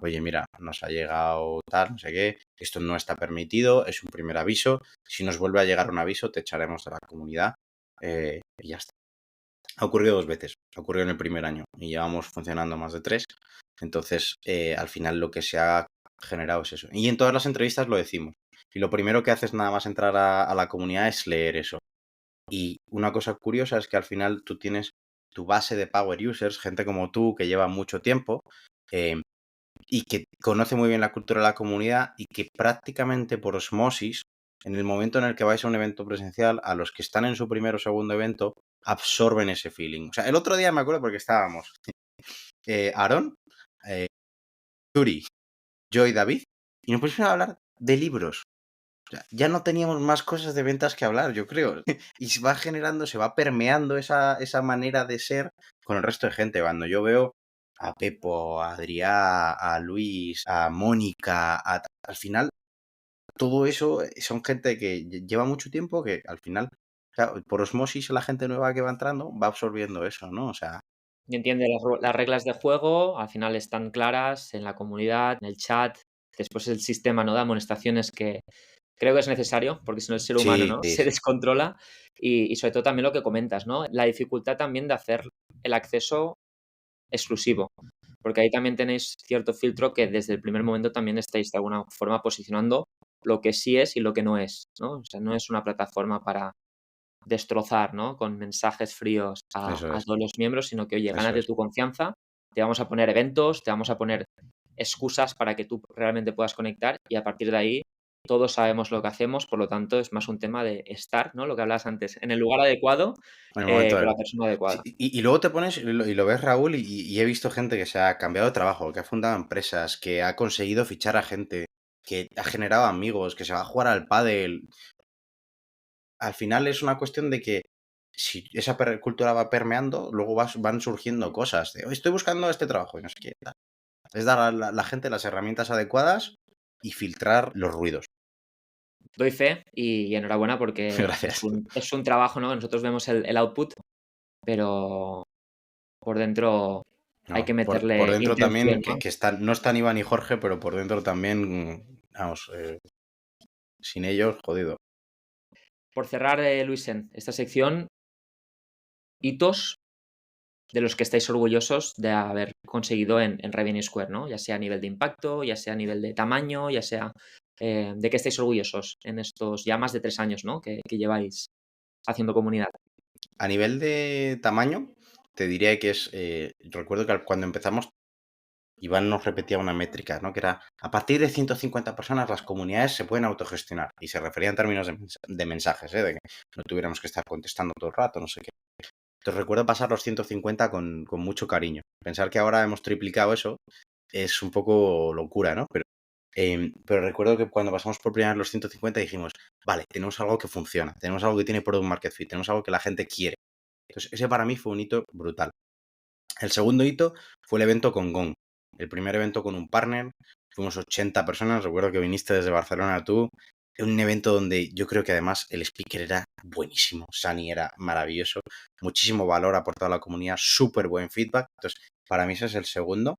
Oye, mira, nos ha llegado tal, no sé qué, esto no está permitido, es un primer aviso. Si nos vuelve a llegar un aviso, te echaremos de la comunidad y ya está. Ha ocurrido dos veces, ha ocurrido en el primer año y llevamos funcionando más de tres. Entonces, al final lo que se ha generado es eso. Y en todas las entrevistas lo decimos. Y lo primero que haces nada más entrar a la comunidad es leer eso. Y una cosa curiosa es que al final tú tienes tu base de power users, gente como tú que lleva mucho tiempo eh, y que conoce muy bien la cultura de la comunidad y que prácticamente por osmosis, en el momento en el que vais a un evento presencial, a los que están en su primer o segundo evento, absorben ese feeling. O sea, el otro día me acuerdo porque estábamos Aarón, Turi, yo y David, y nos pusimos a hablar de libros. O sea, ya no teníamos más cosas de ventas que hablar, yo creo. Y se va generando, se va permeando esa manera de ser con el resto de gente. Cuando yo veo a Pepo, a Adrià, a Luis, a Mónica, al final, todo eso son gente que lleva mucho tiempo que al final, claro, por osmosis la gente nueva que va entrando va absorbiendo eso, ¿no? O sea, Y entiende las reglas de juego, al final están claras en la comunidad, en el chat. Después el sistema no da amonestaciones que creo que es necesario, porque si no el ser humano, sí, ¿no? sí, Se sí, descontrola. Y sobre todo también lo que comentas, ¿no? La dificultad también de hacer el acceso exclusivo. Porque ahí también tenéis cierto filtro que desde el primer momento también estáis de alguna forma posicionando lo que sí es y lo que no es, ¿no? O sea, no es una plataforma para destrozar, ¿no? Con mensajes fríos eso a es, todos los miembros, sino que, oye, eso gánate es. tu confianza, te vamos a poner eventos, te vamos a poner excusas para que tú realmente puedas conectar y a partir de ahí todos sabemos lo que hacemos, por lo tanto es más un tema de estar, ¿no? Lo que hablabas antes, en el lugar adecuado, En el momento con de... la persona Sí, adecuada. y luego te pones y lo ves, Raúl, y he visto gente que se ha cambiado de trabajo, que ha fundado empresas, que ha conseguido fichar a gente, que ha generado amigos, que se va a jugar al pádel. Al final es una cuestión de que si esa cultura va permeando, luego van surgiendo cosas de: "Oh, estoy buscando este trabajo", y no sé qué. Tal. Es dar a la gente las herramientas adecuadas y filtrar los ruidos. Doy fe y enhorabuena porque Gracias. es un trabajo, ¿no? Nosotros vemos el output, pero por dentro hay No, que por meterle dentro también, intención, ¿no? que están, no están Iván y Jorge, pero por dentro también, vamos, sin ellos, jodido. Por cerrar, Luisen, esta sección, hitos de los que estáis orgullosos de haber conseguido en Revenue Square, ¿no? Ya sea a nivel de impacto, ya sea a nivel de tamaño, ya sea de qué estáis orgullosos en estos ya más de 3 años, ¿no? Que lleváis haciendo comunidad. A nivel de tamaño, te diría que es, recuerdo que cuando empezamos, Iván nos repetía una métrica, ¿no? Que era: a partir de 150 personas las comunidades se pueden autogestionar. Y se refería en términos de mensajes, ¿eh? De que no tuviéramos que estar contestando todo el rato, no sé qué. Entonces recuerdo pasar los 150 con mucho cariño. Pensar que ahora hemos triplicado eso es un poco locura, ¿no? Pero recuerdo que cuando pasamos por primera vez los 150 dijimos: vale, tenemos algo que funciona, tenemos algo que tiene product market fit, tenemos algo que la gente quiere. Entonces ese para mí fue un hito brutal. El segundo hito fue el evento con Gong. El primer evento con un partner. Fuimos 80 personas. Recuerdo que viniste desde Barcelona tú. Un evento donde yo creo que además el speaker era buenísimo. Sani era maravilloso. Muchísimo valor aportado a la comunidad. Súper buen feedback. Entonces, para mí ese es el segundo.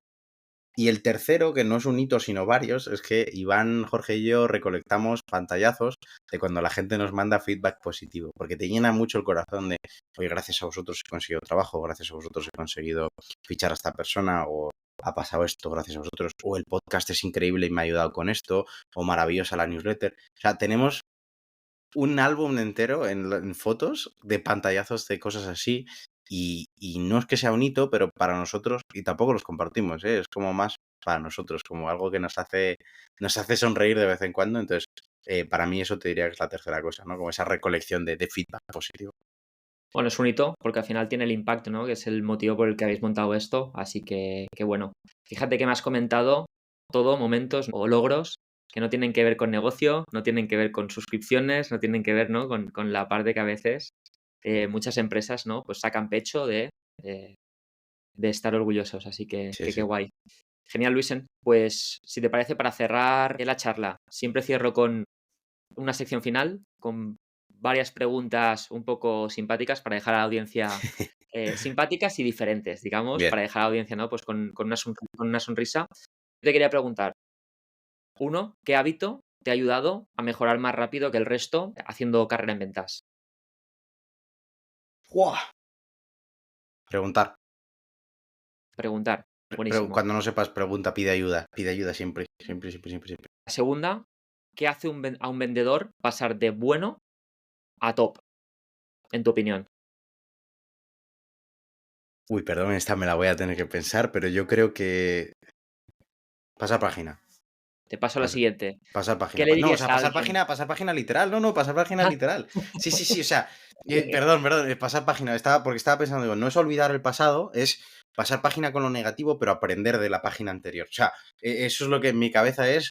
Y el tercero, que no es un hito sino varios, es que Iván, Jorge y yo recolectamos pantallazos de cuando la gente nos manda feedback positivo, porque te llena mucho el corazón de: oye, gracias a vosotros he conseguido trabajo, gracias a vosotros he conseguido fichar a esta persona, o ha pasado esto gracias a vosotros, o el podcast es increíble y me ha ayudado con esto, o maravillosa la newsletter. O sea, tenemos un álbum entero en fotos de pantallazos de cosas así. Y no es que sea un hito, pero para nosotros, y tampoco los compartimos, ¿eh? Es como más para nosotros, como algo que nos hace sonreír de vez en cuando. Entonces, para mí eso te diría que es la tercera cosa, ¿no? Como esa recolección de feedback positivo. Bueno, es un hito porque al final tiene el impacto, ¿no? Que es el motivo por el que habéis montado esto. Así que bueno, fíjate que me has comentado todo momentos o logros que no tienen que ver con negocio, no tienen que ver con suscripciones, no tienen que ver, ¿no? Con la parte que a veces muchas empresas, ¿no? Pues sacan pecho de, de estar orgullosos. Así Sí, que qué sí. guay. Genial, Luisen. Pues si te parece, para cerrar la charla, siempre cierro con una sección final, con varias preguntas un poco simpáticas para dejar a la audiencia simpáticas y diferentes, digamos, Bien. para dejar a la audiencia, ¿no? Pues con una sonrisa. Te quería preguntar, uno, ¿qué hábito te ha ayudado a mejorar más rápido que el resto haciendo carrera en ventas? ¡Guau! Preguntar. Preguntar. Pero Buenísimo. cuando no sepas, pregunta, pide ayuda. Pide ayuda siempre, siempre, siempre, siempre, siempre. La segunda, ¿qué hace a un vendedor pasar de bueno a top, en tu opinión? Uy, perdón, esta me la voy a tener que pensar, pero yo creo que... Pasa página. Te paso a la Pas- siguiente. Pasar ¿Qué página. le No, o sea, dirías a alguien? pasar página literal. No, no, pasar página Ah, literal. Sí, sí, sí, o sea, perdón, pasar página. Porque estaba pensando, digo, no es olvidar el pasado, es pasar página con lo negativo, pero aprender de la página anterior. O sea, eso es lo que en mi cabeza es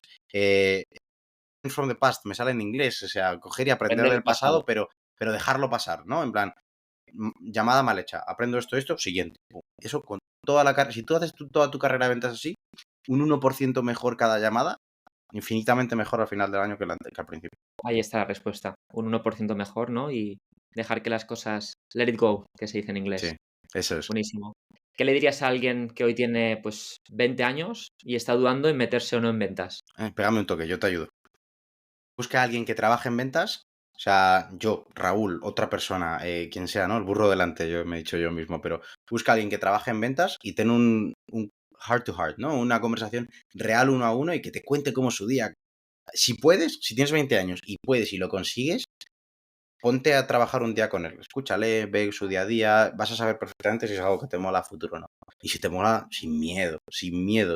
from the past, me sale en inglés, o sea, coger y aprender aprender del del pasado. pasado, pero dejarlo pasar, ¿no? En plan, llamada mal hecha, aprendo esto, siguiente. Pum. Eso con toda la carrera, si tú haces toda tu carrera de ventas así, un 1% mejor cada llamada, infinitamente mejor al final del año que al principio. Ahí está la respuesta. Un 1% mejor, ¿no? Y dejar que las cosas let it go, que se dice en inglés. Sí, eso es. Buenísimo. ¿Qué le dirías a alguien que hoy tiene, pues, 20 años y está dudando en meterse o no en ventas? Pégame un toque, yo te ayudo. Busca a alguien que trabaje en ventas. O sea, yo, Raúl, otra persona, quien sea, ¿no? El burro delante, yo me he dicho yo mismo, pero busca a alguien que trabaje en ventas y ten un heart to heart, ¿no? Una conversación real uno a uno y que te cuente cómo es su día. Si puedes, si tienes 20 años y puedes y lo consigues, ponte a trabajar un día con él. Escúchale, ve su día a día, vas a saber perfectamente si es algo que te mola a futuro o no. Y si te mola, sin miedo,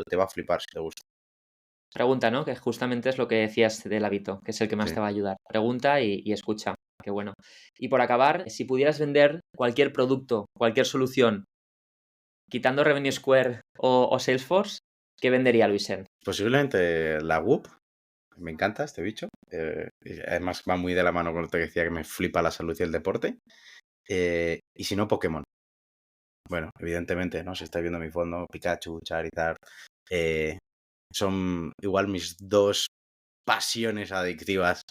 te va a flipar si te gusta. Pregunta, ¿no? Que justamente es lo que decías del hábito, que es el que más Sí. te va a ayudar. Pregunta y escucha. Qué bueno. Y por acabar, si pudieras vender cualquier producto, cualquier solución, quitando Revenue Square o Salesforce, ¿qué vendería Luisen? Posiblemente la WUP, me encanta este bicho. Y además va muy de la mano con lo que decía que me flipa la salud y el deporte. Y si no, Pokémon. Bueno, evidentemente, ¿no? Si estáis viendo mi fondo, Pikachu, Charizard, eh, son igual mis dos pasiones adictivas,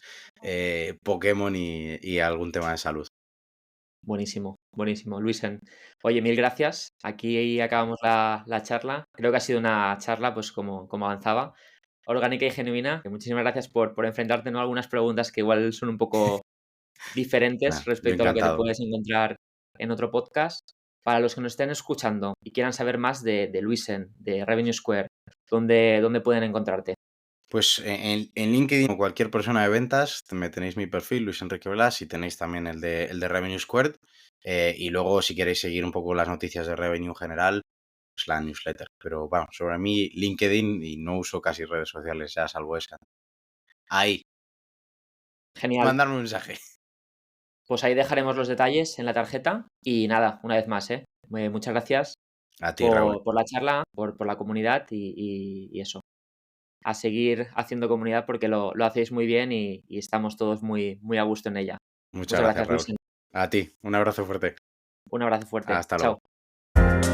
Pokémon y algún tema de salud. Buenísimo, buenísimo. Luisen, oye, mil gracias. Aquí acabamos la charla. Creo que ha sido una charla, pues como avanzaba, orgánica y genuina. Muchísimas gracias por enfrentarte, ¿no? a algunas preguntas que igual son un poco diferentes Yo respecto a lo que te encantado. puedes encontrar en otro podcast. Para los que nos estén escuchando y quieran saber más de Luisen, de Revenue Square, ¿dónde pueden encontrarte? Pues en LinkedIn, como cualquier persona de ventas, me tenéis mi perfil, Luis Enrique Blas, y tenéis también el de Revenue Squared. Y luego, si queréis seguir un poco las noticias de Revenue en general, pues la newsletter. Pero bueno, sobre mí, LinkedIn, y no uso casi redes sociales, ya salvo esa. Ahí, Genial. mandarme un mensaje. Pues ahí dejaremos los detalles en la tarjeta y nada, una vez más, muchas gracias A ti, Raúl. por la charla, por la comunidad y eso. A seguir haciendo comunidad porque lo hacéis muy bien y estamos todos muy a gusto en ella. Muchas Muchas gracias, gracias, Raúl. Luis. A ti, un abrazo fuerte. Un abrazo fuerte. Hasta luego. Chao.